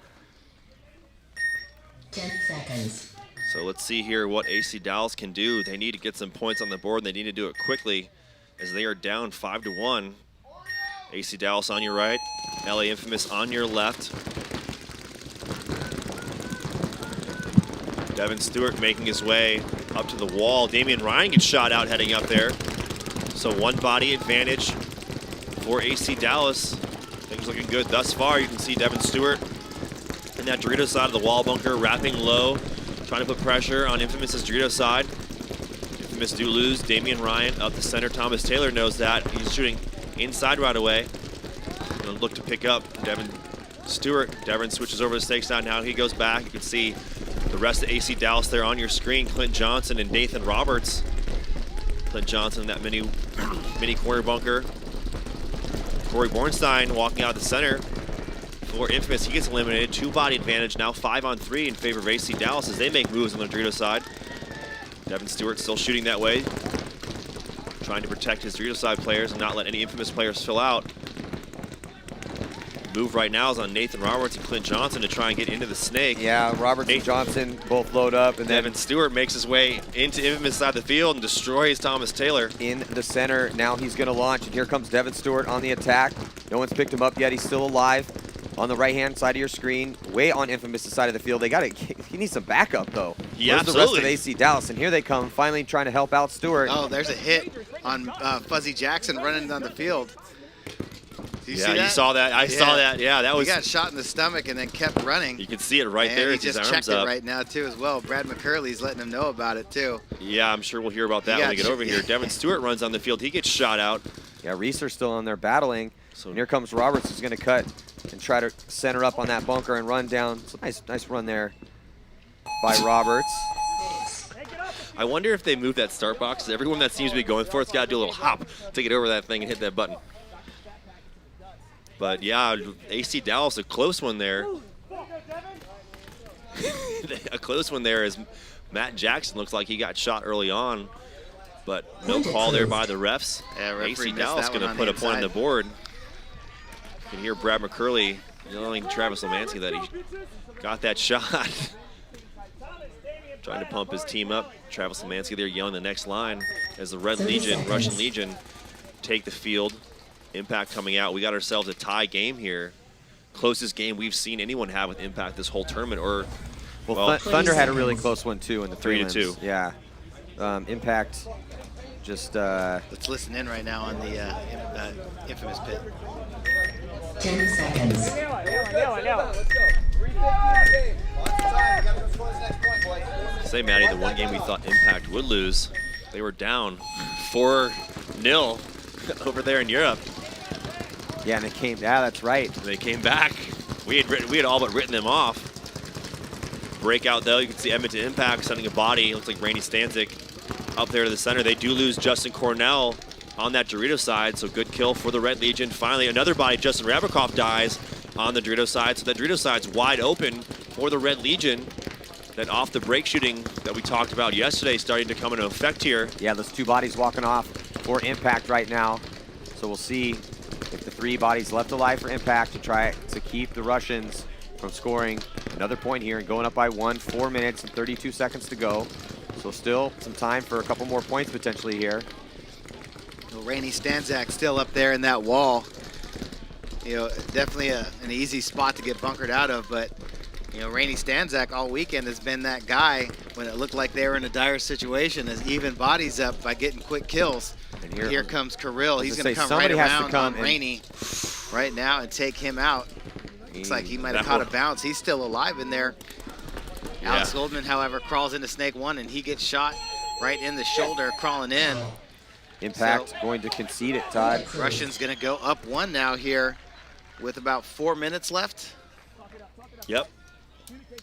10 seconds. So let's see here what ACDallas can do. They need to get some points on the board, and they need to do it quickly as they are down 5-1. ACDallas on your right, LA Infamous on your left. Devin Stewart making his way up to the wall. Damian Ryan gets shot out heading up there. So one body advantage for ACDallas. Things looking good thus far. You can see Devin Stewart in that Dorito side of the wall bunker, wrapping low, trying to put pressure on Infamous's Dorito side. Infamous do lose. Damian Ryan up the center. Thomas Taylor knows that. He's shooting inside right away. going to look to pick up Devin Stewart. Devin switches over to snake side. Now he goes back. You can see the rest of ACDallas there on your screen. Clint Johnson and Nathan Roberts. Clint Johnson in that mini corner bunker. Corey Bornstein walking out of the center for Infamous. He gets eliminated. 2-body advantage now, 5-on-3 in favor of ACDallas as they make moves on the Dorito side. Devin Stewart still shooting that way, trying to protect his Dorito side players and not let any Infamous players fill out. Move right now is on Nathan Roberts and Clint Johnson to try and get into the snake. Yeah, Roberts and Johnson both load up, and Devin Stewart makes his way into Infamous side of the field and destroys Thomas Taylor. In the center, now he's going to launch, and here comes Devin Stewart on the attack. No one's picked him up yet. He's still alive. On the right-hand side of your screen, way on Infamous' side of the field. He needs some backup, though. Yeah, Where's absolutely. the rest of ACDallas? And here they come, finally trying to help out Stewart. Oh, there's a hit on Fuzzy Jackson running down the field. Did you see that? You saw that. I saw that. Yeah, that was. He got shot in the stomach and then kept running. You can see it right and there. he It's his just arms checked up. it right now, too, as well. Brad McCurley's letting him know about it, too. Yeah, I'm sure we'll hear about that when we get over here. Devin Stewart runs on the field. He gets shot out. Yeah, Reeser's still on there battling. And here comes Roberts, who's going to cut and try to center up on that bunker and run down. It's a nice run there by Roberts. I wonder if they move that start box. Everyone that seems to be going for it's got to do a little hop to get over that thing and hit that button. But yeah, ACDallas, a close one there. A close one there is Matt Jackson. Looks like he got shot early on, but no call there by the refs. Yeah, referee missed ACDallas that one going to on put the a point on the inside. board. You can hear Brad McCurley yelling Travis Lemansky that he got that shot. Trying to pump his team up. Travis Lemansky there yelling the next line as the Red 30 Legion, seconds. Russian Legion, take the field. Impact coming out. We got ourselves a tie game here. Closest game we've seen anyone have with Impact this whole tournament. Or Well, Thunder had a really close one, too, in the 3-2. prelims. Yeah. Impact just... Let's listen in right now on the Infamous pit. 10 seconds. say, Maddie, the one game we thought Impact would lose, they were down 4-0 over there in Europe. Yeah, and they came. Yeah, that's right. They came back. We had all but written them off. Breakout though, you can see Edmonton Impact sending a body. Looks like Randy Stanzik up there to the center. They do lose Justin Cornell on that Dorito side, so good kill for the Red Legion. Finally, another body. Justin Rabikoff dies on the Dorito side, so that Dorito side's wide open for the Red Legion. That off the break shooting that we talked about yesterday starting to come into effect here. Yeah, those two bodies walking off for Impact right now. So we'll see if the three bodies left alive for Impact to try to keep the Russians from scoring another point here and going up by 1, 4 minutes and 32 seconds to go. So still some time for a couple more points potentially here. Well, Rainey Stanzak still up there in that wall. You know, definitely an easy spot to get bunkered out of, but you know, Rainey Stanzak all weekend has been that guy when it looked like they were in a dire situation, as even bodies up by getting quick kills. And here comes Kirill. He's going to come somebody right has to around come on Rainey right now and take him out. Looks like he might have caught a bounce. He's still alive in there. Yeah. Alex Goldman, however, crawls into Snake 1, and he gets shot right in the shoulder crawling in. Impact going to concede it, Todd. Russian's going to go up 1 now here with about 4 minutes left. Yep.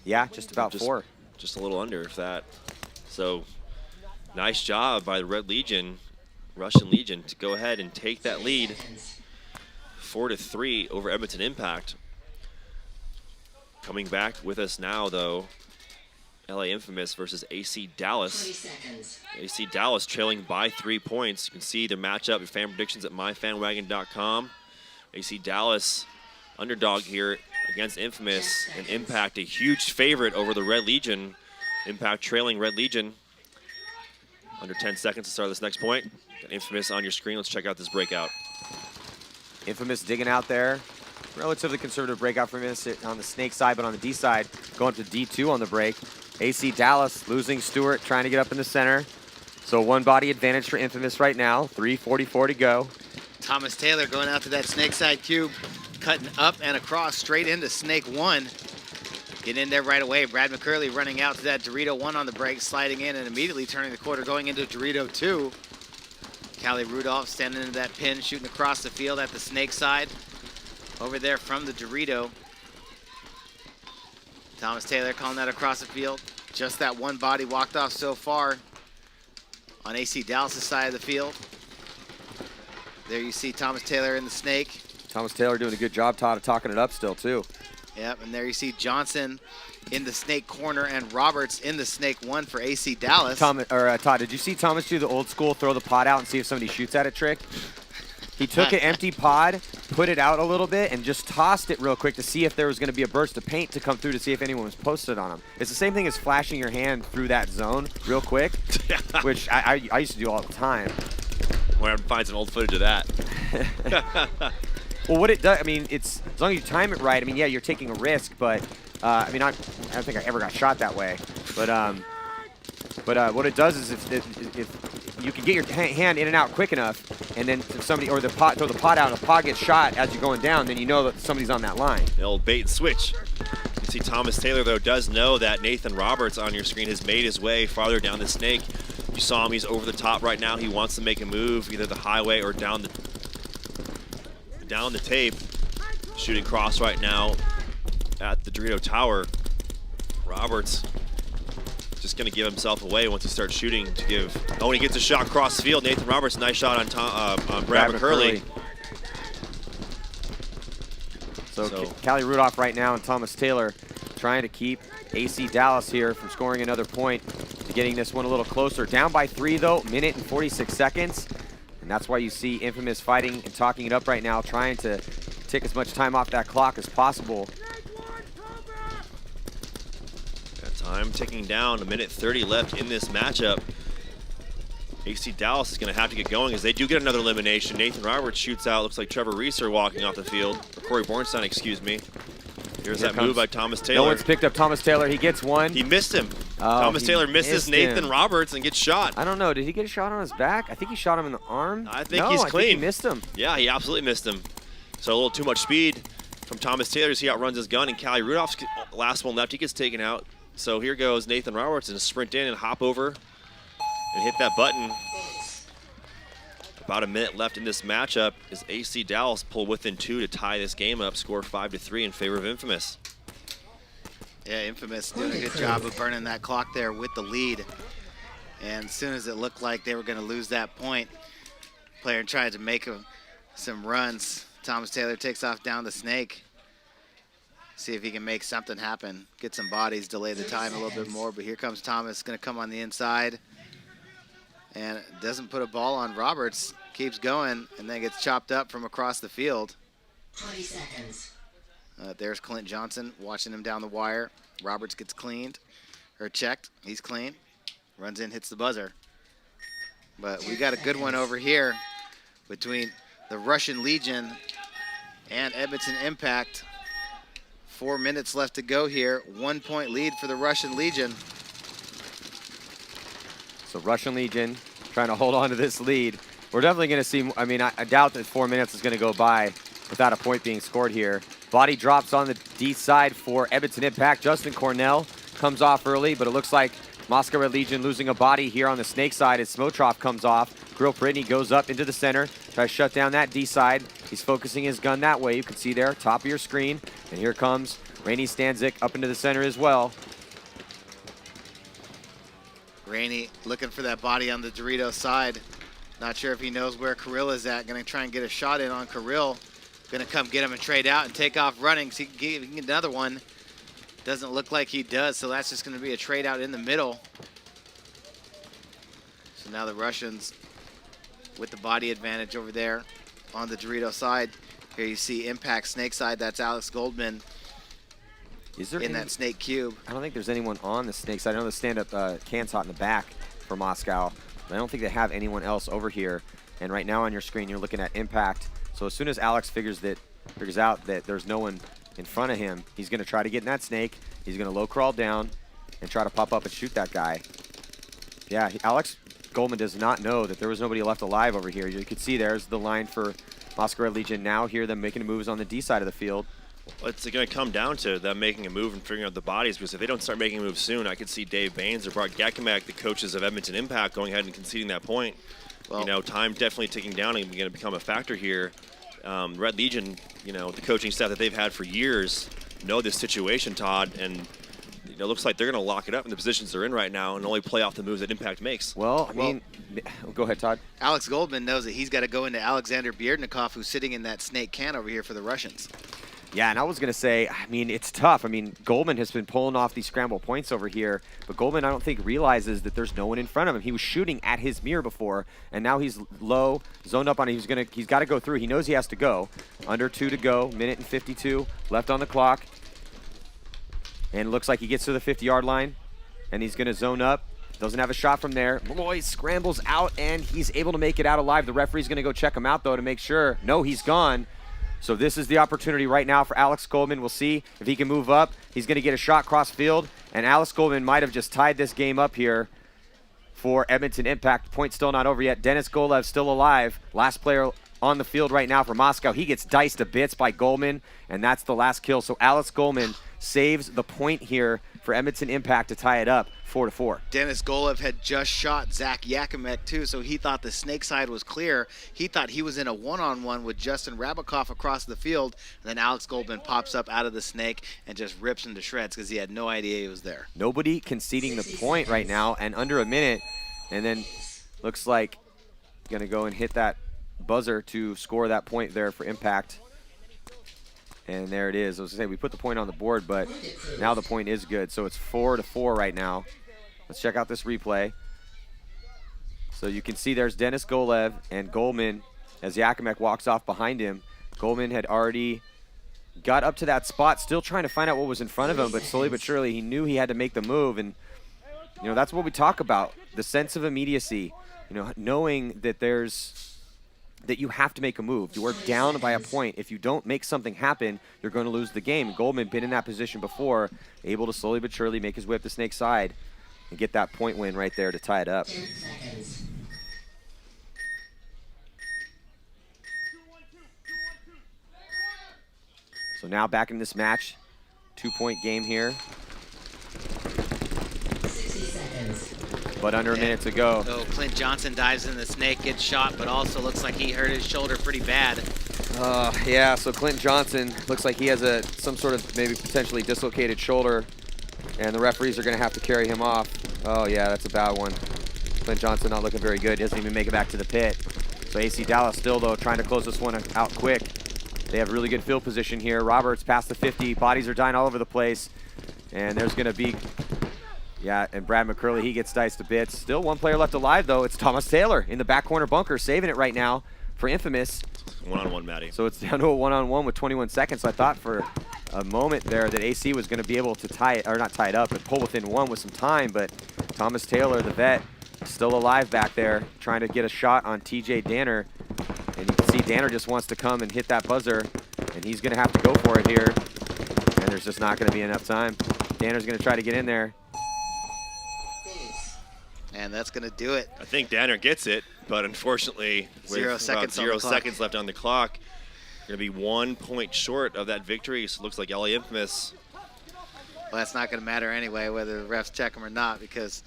Yeah, just about 4. Just a little under, if that. So, nice job by the Red Legion, Russian Legion, to go ahead and take that lead 4-3 over Edmonton Impact. Coming back with us now, though, LA Infamous versus ACDallas. ACDallas trailing by 3 points. You can see the matchup, your fan predictions at myfanwagon.com. ACDallas underdog here against Infamous, and Impact a huge favorite over the Red Legion. Impact trailing Red Legion. Under 10 seconds to start this next point. Got Infamous on your screen. Let's check out this breakout. Infamous digging out there. Relatively conservative breakout for Infamous on the Snake side, but on the D side, going to D2 on the break. ACDallas losing Stewart, trying to get up in the center. So 1 body advantage for Infamous right now. 3:44 to go. Thomas Taylor going out to that Snake side cube, cutting up and across straight into Snake 1. Get in there right away. Brad McCurley running out to that Dorito 1 on the break, sliding in and immediately turning the quarter, going into Dorito 2. Callie Rudolph standing into that pin, shooting across the field at the Snake side. over there from the Dorito. Thomas Taylor calling that across the field. Just that one body walked off so far on ACDallas' side of the field. There you see Thomas Taylor in the snake. Thomas Taylor doing a good job, Todd, of talking it up still, too. Yep, and there you see Johnson in the snake corner and Roberts in the snake one for ACDallas. Todd, did you see Thomas do the old school throw the pod out and see if somebody shoots at it trick? He took an empty pod, put it out a little bit, and just tossed it real quick to see if there was going to be a burst of paint to come through to see if anyone was posted on him. It's the same thing as flashing your hand through that zone real quick, which I used to do all the time. Where finds an old footage of that. Well, what it does, I mean, it's as long as you time it right. I mean, yeah, you're taking a risk, but I mean, I don't think I ever got shot that way. But what it does is if you can get your hand in and out quick enough, and then if somebody or throw the pot out, and the pot gets shot as you're going down, then you know that somebody's on that line. The old bait and switch. You see Thomas Taylor, though, does know that Nathan Roberts on your screen has made his way farther down the snake. You saw him, he's over the top right now. He wants to make a move, either the highway or down the tape. Shooting cross right now at the Dorito Tower. Roberts just going to give himself away once he starts shooting to give. Oh, and he gets a shot across the field. Nathan Roberts, nice shot on Brad McCurley. So Callie Rudolph right now and Thomas Taylor trying to keep ACDallas here from scoring another point, to getting this one a little closer. Down by 3, though, minute and 46 seconds. And that's why you see Infamous fighting and talking it up right now, trying to take as much time off that clock as possible. That time ticking down, 1:30 left in this matchup. ACDallas is going to have to get going as they do get another elimination. Nathan Roberts shoots out. Looks like Trevor Reeser walking off the field. Or Corey Bornstein, excuse me. Here's that move by Thomas Taylor. No one's picked up Thomas Taylor. He gets one. He missed him. Thomas Taylor misses Nathan Roberts and gets shot. I don't know. Did he get a shot on his back? I think he shot him in the arm. I think he's clean. I think he missed him. Yeah, he absolutely missed him. So a little too much speed from Thomas Taylor as he outruns his gun, and Callie Rudolph's last one left. He gets taken out. So here goes Nathan Roberts and sprint in and hop over and hit that button. About a minute left in this matchup as ACDallas pull within 2 to tie this game up, score 5-3 in favor of Infamous. Yeah, Infamous doing a good job of burning that clock there with the lead. And as soon as it looked like they were going to lose that point, player tried to make some runs. Thomas Taylor takes off down the snake. See if he can make something happen. Get some bodies, delay the time a little bit more. But here comes Thomas, going to come on the inside. And doesn't put a ball on Roberts. Keeps going, and then gets chopped up from across the field. 20 seconds. There's Clint Johnson watching him down the wire. Roberts gets cleaned, or checked. He's clean. Runs in, hits the buzzer. But we got a good one over here between the Russian Legion and Edmonton Impact. 4 minutes left to go here. 1 point lead for the Russian Legion. So Russian Legion trying to hold on to this lead. We're definitely going to see, I mean, I doubt that 4 minutes is going to go by without a point being scored here. Body drops on the D side for Edmonton Impact. Justin Cornell comes off early, but it looks like Moscow Red Legion losing a body here on the snake side as Smotroff comes off. Grill Brittany goes up into the center, tries to shut down that D side. He's focusing his gun that way. You can see there, top of your screen. And here comes Rainey Stanzik up into the center as well. Rainey looking for that body on the Dorito side. Not sure if he knows where Kirill is at. Going to try and get a shot in on Kirill. Going to come get him and trade out and take off running. So he can get another one. Doesn't look like he does, so that's just going to be a trade out in the middle. So now the Russians with the body advantage over there on the Dorito side. Here you see Impact Snake side. That's Alex Goldman in that snake cube. I don't think there's anyone on the snake side. I know the stand-up can's hot in the back for Moscow. But I don't think they have anyone else over here. And right now on your screen, you're looking at Impact. So as soon as Alex figures out that there's no one in front of him, he's going to try to get in that snake. He's going to low crawl down and try to pop up and shoot that guy. Yeah, Alex Goldman does not know that there was nobody left alive over here. You can see there's the line for Moscow Red Legion. Now hear them making moves on the D side of the field. Well, it's going to come down to them making a move and figuring out the bodies, because if they don't start making moves soon, I could see Dave Baines or Bart Gakimak, the coaches of Edmonton Impact, going ahead and conceding that point. Well, you know, time definitely ticking down and going to become a factor here Red Legion, the coaching staff that they've had for years, know this situation, Todd, and it looks like they're going to lock it up in the positions they're in right now and only play off the moves that Impact makes. Well, I mean, go ahead, Todd. Alex Goldman knows that he's got to go into Alexander Bierdnikov, who's sitting in that snake can over here for the Russians. Yeah, and I was going to say, I mean, it's tough. I mean, Goldman has been pulling off these scramble points over here, but Goldman, I don't think, realizes that there's no one in front of him. He was shooting at his mirror before, and now he's low, zoned up on it. He's got to go through. He knows he has to go. Under 2 to go, minute and 52 left on the clock. And it looks like he gets to the 50-yard line, and he's going to zone up. Doesn't have a shot from there. Malloy scrambles out, and he's able to make it out alive. The referee's going to go check him out, though, to make sure. No, he's gone. So this is the opportunity right now for Alex Goldman. We'll see if he can move up. He's going to get a shot cross field, and Alex Goldman might have just tied this game up here for Edmonton Impact. Point still not over yet. Dennis Golev still alive. Last player on the field right now for Moscow. He gets diced to bits by Goldman, and that's the last kill. So Alex Goldman saves the point here for Edmonton Impact to tie it up 4-4. Dennis Golev had just shot Zach Yakimek too, so he thought the snake side was clear. He thought he was in a one-on-one with Justin Rabikoff across the field, and then Alex Goldman pops up out of the snake and just rips him to shreds because he had no idea he was there. Nobody conceding the point right now, and under a minute, and then looks like going to go and hit that buzzer to score that point there for Impact. And there it is. I was going to say, we put the point on the board, but now the point is good. So it's 4-4 right now. Let's check out this replay. So you can see there's Dennis Golev and Goldman as Yakimek walks off behind him. Goldman had already got up to that spot, still trying to find out what was in front of him, but slowly but surely he knew he had to make the move. And, that's what we talk about, the sense of immediacy, knowing that that you have to make a move. You are down by a point. If you don't make something happen, you're going to lose the game. Goldman been in that position before, able to slowly but surely make his way up the snake side and get that point win right there to tie it up. 10 seconds. So now back in this match, 2-point game here, 60 seconds. but under a minute to go. So Clint Johnson dives in the snake, gets shot, but also looks like he hurt his shoulder pretty bad. Yeah, so Clint Johnson looks like he has some sort of maybe potentially dislocated shoulder, and the referees are going to have to carry him off. Oh, yeah, that's a bad one. Clint Johnson not looking very good. Doesn't even make it back to the pit. So ACDallas still, though, trying to close this one out quick. They have really good field position here. Roberts past the 50. Bodies are dying all over the place. And there's going to be... Yeah, and Brad McCurley, he gets diced to bits. Still one player left alive, though. It's Thomas Taylor in the back corner bunker, saving it right now for Infamous. One-on-one, Matty. So it's down to a one-on-one with 21 seconds. So I thought for a moment there that AC was going to be able to tie it, or not tie it up, but pull within one with some time. But Thomas Taylor, the vet, still alive back there, trying to get a shot on TJ Danner. And you can see Danner just wants to come and hit that buzzer, and he's going to have to go for it here. And there's just not going to be enough time. Danner's going to try to get in there. And that's going to do it. I think Danner gets it, but unfortunately, with 0 seconds about on the 0 clock. seconds left on the clock, going to be 1 point short of that victory. So it looks like LA Infamous. Well, that's not going to matter anyway, whether the refs check him or not, because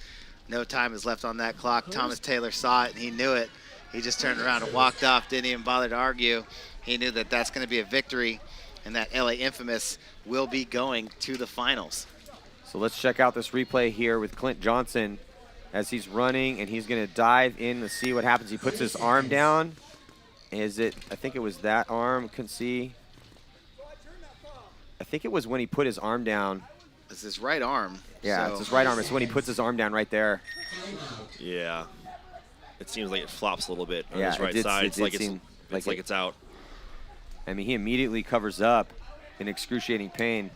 no time is left on that clock. Thomas Taylor saw it, and he knew it. He just turned around and walked off, didn't even bother to argue. He knew that that's going to be a victory, and that LA Infamous will be going to the finals. So let's check out this replay here with Clint Johnson as he's running, and he's going to dive in to see what happens. He puts his arm down. I think it was that arm, couldn't see. I think it was when he put his arm down. It's his right arm. Yeah, so it's his right arm. It's when he puts his arm down right there. Yeah. It seems like it flops a little bit on Yeah, his right it did- side. it It's did like seem it's like it's out. I mean, he immediately covers up in excruciating pain.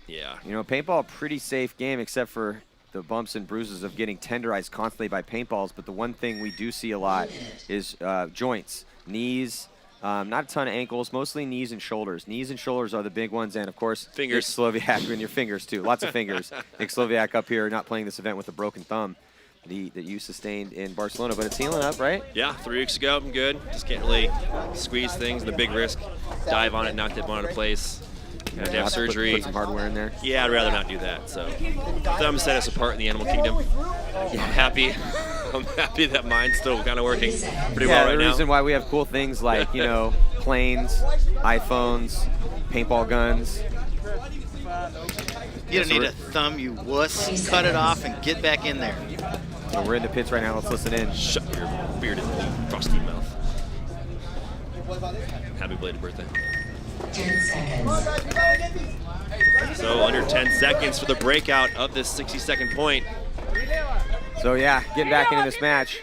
Yeah. Paintball, pretty safe game except for the bumps and bruises of getting tenderized constantly by paintballs. But the one thing we do see a lot is joints, knees, not a ton of ankles, mostly knees and shoulders. Knees and shoulders are the big ones, and of course, Fingers. Nick Sloviak, and your fingers too. Lots of fingers. Nick Sloviak up here not playing this event with a broken thumb that you sustained in Barcelona, but it's healing up, right? Yeah, 3 weeks ago, I'm good. Just can't really squeeze things. The big risk, dive on it, knock that one out of place. Have to have Put surgery. some hardware in there. Yeah, I'd rather not do that. So, thumb set us apart in the animal kingdom. I'm happy. I'm happy that mine's still kind of working pretty well right the now. reason why we have cool things like, planes, iPhones, paintball guns. You don't need a thumb, you wuss. Cut it off and get back in there. So we're in the pits right now. Let's listen in. Shut your bearded, frosty mouth. Happy belated birthday. 10 seconds. So under 10 seconds for the breakout of this 60-second point. So yeah, getting back into this match.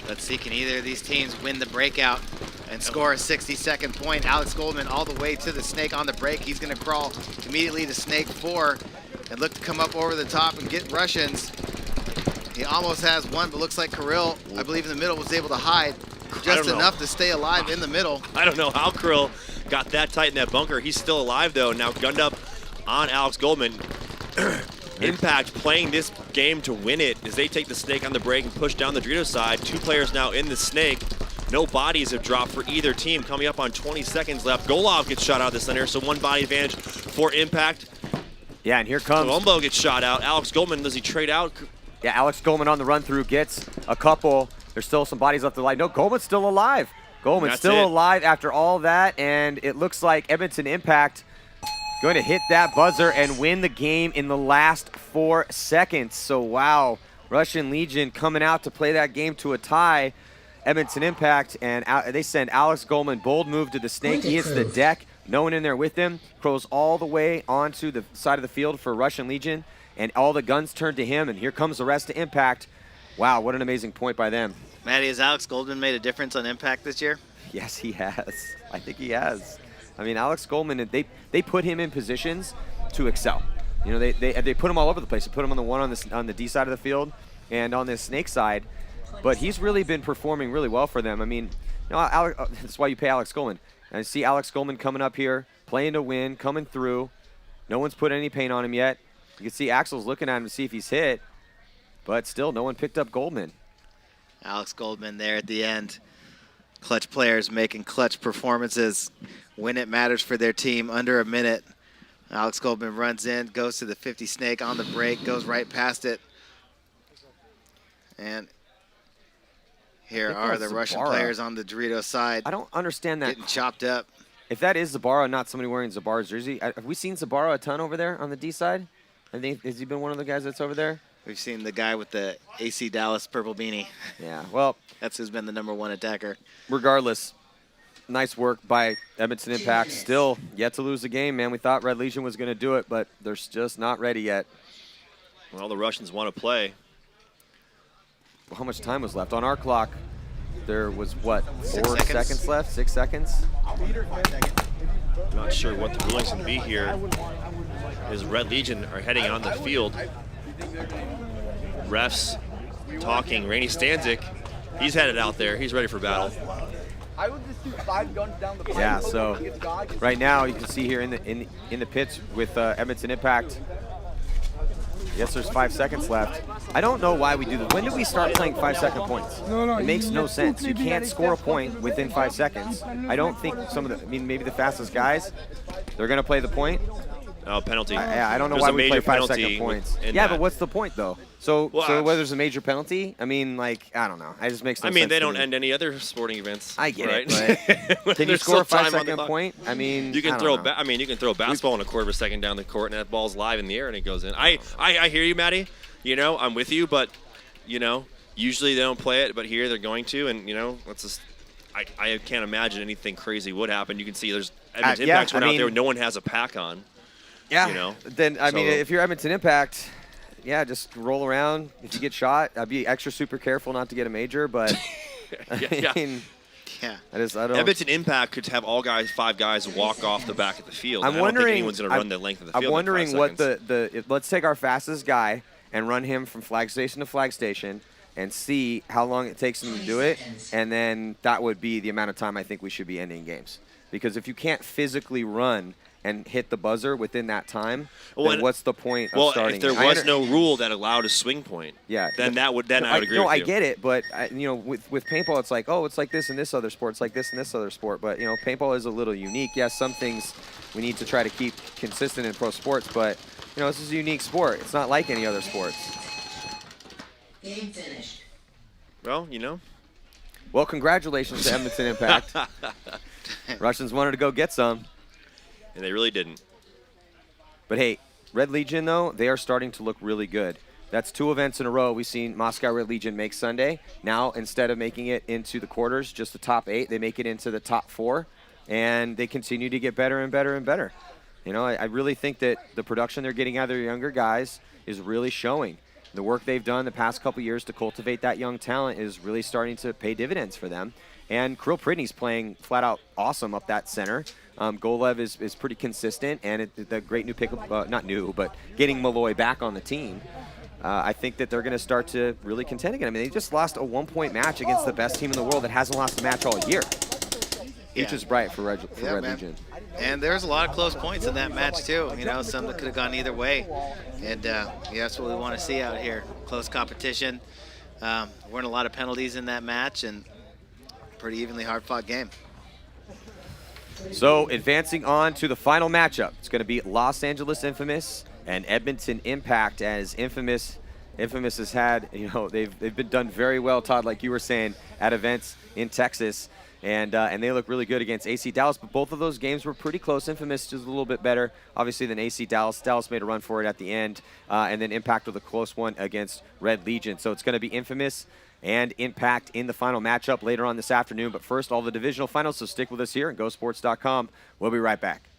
Let's see, can either of these teams win the breakout and score a 60-second point? Alex Goldman all the way to the snake on the break. He's going to crawl immediately to snake 4 and look to come up over the top and get Russians. He almost has one, but looks like Kirill, I believe in the middle, was able to hide just enough to stay alive in the middle. I don't know how Kirill got that tight in that bunker. He's still alive, though. Now gunned up on Alex Goldman. Impact playing this game to win it as they take the snake on the break and push down the Dorito side. 2 players now in the snake. No bodies have dropped for either team. Coming up on 20 seconds left. Golov gets shot out of the center, so 1 body advantage for Impact. Yeah, and here comes. Colombo gets shot out. Alex Goldman, does he trade out? Yeah, Alex Goldman on the run through gets a couple. There's still some bodies left alive. No, Goldman's still alive. Goldman's still alive after all that, and it looks like Edmonton Impact going to hit that buzzer and win the game in the last 4 seconds. So, wow, Russian Legion coming out to play that game to a tie. Edmonton Impact, and they send Alex Goldman, bold move to the snake. He hits the deck. No one in there with him. Crows all the way onto the side of the field for Russian Legion, and all the guns turn to him, and here comes the rest of Impact. Wow, what an amazing point by them. Maddie, has Alex Goldman made a difference on Impact this year? Yes, he has. I think he has. I mean, Alex Goldman, they put him in positions to excel. You know, they put him all over the place. They put him on the one on the D side of the field and on the snake side, but he's really been performing really well for them. I mean, you know, that's why you pay Alex Goldman. And I see Alex Goldman coming up here, playing to win, coming through. No one's put any paint on him yet. You can see Axel's looking at him to see if he's hit, but still no one picked up Goldman. Alex Goldman there at the end. Clutch players making clutch performances when it matters for their team under a minute. Alex Goldman runs in, goes to the 50 snake on the break, goes right past it. And here are the Russian players on the Dorito side. I don't understand that. Getting chopped up. If that is Zabara, not somebody wearing Zabara's jersey, have we seen Zabara a ton over there on the D side? I think, has he been one of the guys that's over there? We've seen the guy with the ACDallas purple beanie. Yeah, well. That's who's been the #1 attacker. Regardless, nice work by Edmonton Impact. Still yet to lose the game, man. We thought Red Legion was going to do it, but they're just not ready yet. Well, the Russians want to play. Well, how much time was left? On our clock, there was, what, 4 seconds. seconds left? 6 seconds? I'm not sure what the ruling's going to be here. As Red Legion are heading on the field. Refs talking. Rainey Stanzik, he's headed out there. He's ready for battle. I would just do 5 guns down the pipe. Yeah, so right now you can see here in the pits with Edmonton Impact. Yes, there's 5 seconds left. I don't know why we do this. When did we start playing 5-second points? It makes no sense. You can't score a point within 5 seconds. I don't think maybe the fastest guys, they're going to play the point. Oh, penalty. I don't know There's why a we play major 5-second points. Yeah, but what's the point, though? So whether there's a major penalty, I mean, like, I don't know. It just makes no sense. I mean, they don't end any other sporting events. I get right? it, but can you score a 5-second point? I mean, you can throw. You can throw a basketball in a quarter of a second down the court, and that ball's live in the air, and it goes in. I hear you, Matty. You know, I'm with you, but you know, usually they don't play it, but here they're going to, and you know, let's just. I can't imagine anything crazy would happen. You can see there's Edmonton Impact's out there. No one has a pack on. Yeah. You know. Then I mean, if you're Edmonton Impact, yeah, just roll around. If you get shot, I'd be extra super careful not to get a major. But I mean, yeah. I don't. Edmonton Impact could have all 5 guys walk off the back of the field. I'm I wondering. don't think anyone's going to run the length of the field. I'm wondering in 5 what seconds. let's take our fastest guy and run him from flag station to flag station and see how long it takes him to do it, and then that would be the amount of time I think we should be ending games. Because if you can't physically run and hit the buzzer within that time, then what's the point of starting? Well, if there was no rule that allowed a swing point, then I would agree with you. No, I get it, but you know, with paintball, it's like, oh, it's like this in this other sport, it's like this in this other sport. But you know, paintball is a little unique. Yes, some things we need to try to keep consistent in pro sports, but you know, this is a unique sport. It's not like any other sports. Game finished. Well, you know, Well, congratulations to Edmonton Impact. Russians wanted to go get some. And they really didn't. But hey, Red Legion, though, they are starting to look really good. That's 2 events in a row we've seen Moscow Red Legion make Sunday. Now, instead of making it into the quarters, just the top 8, they make it into the top 4. And they continue to get better and better and better. You know, I really think that the production they're getting out of their younger guys is really showing. The work they've done the past couple years to cultivate that young talent is really starting to pay dividends for them. And Kirill Pridney's playing flat out awesome up that center. Golev is pretty consistent, and the great new pick, not new, but getting Malloy back on the team. I think that they're going to start to really contend again. I mean, they just lost a 1-point match against the best team in the world that hasn't lost a match all year. Future's is bright for Red Legion. And there's a lot of close points in that match, too. You know, some that could have gone either way. And yeah, that's what we want to see out here. Close competition. Weren't a lot of penalties in that match, and pretty evenly hard-fought game. So advancing on to the final matchup. It's going to be Los Angeles Infamous and Edmonton Impact, as Infamous has had, you know, they've been done very well, Todd, like you were saying, at events in Texas. And they look really good against ACDallas, but both of those games were pretty close. Infamous just a little bit better, obviously, than ACDallas. Dallas made a run for it at the end, and then Impact with a close one against Red Legion. So it's going to be Infamous and Impact in the final matchup later on this afternoon. But first, all the divisional finals, so stick with us here at GoSports.com. We'll be right back.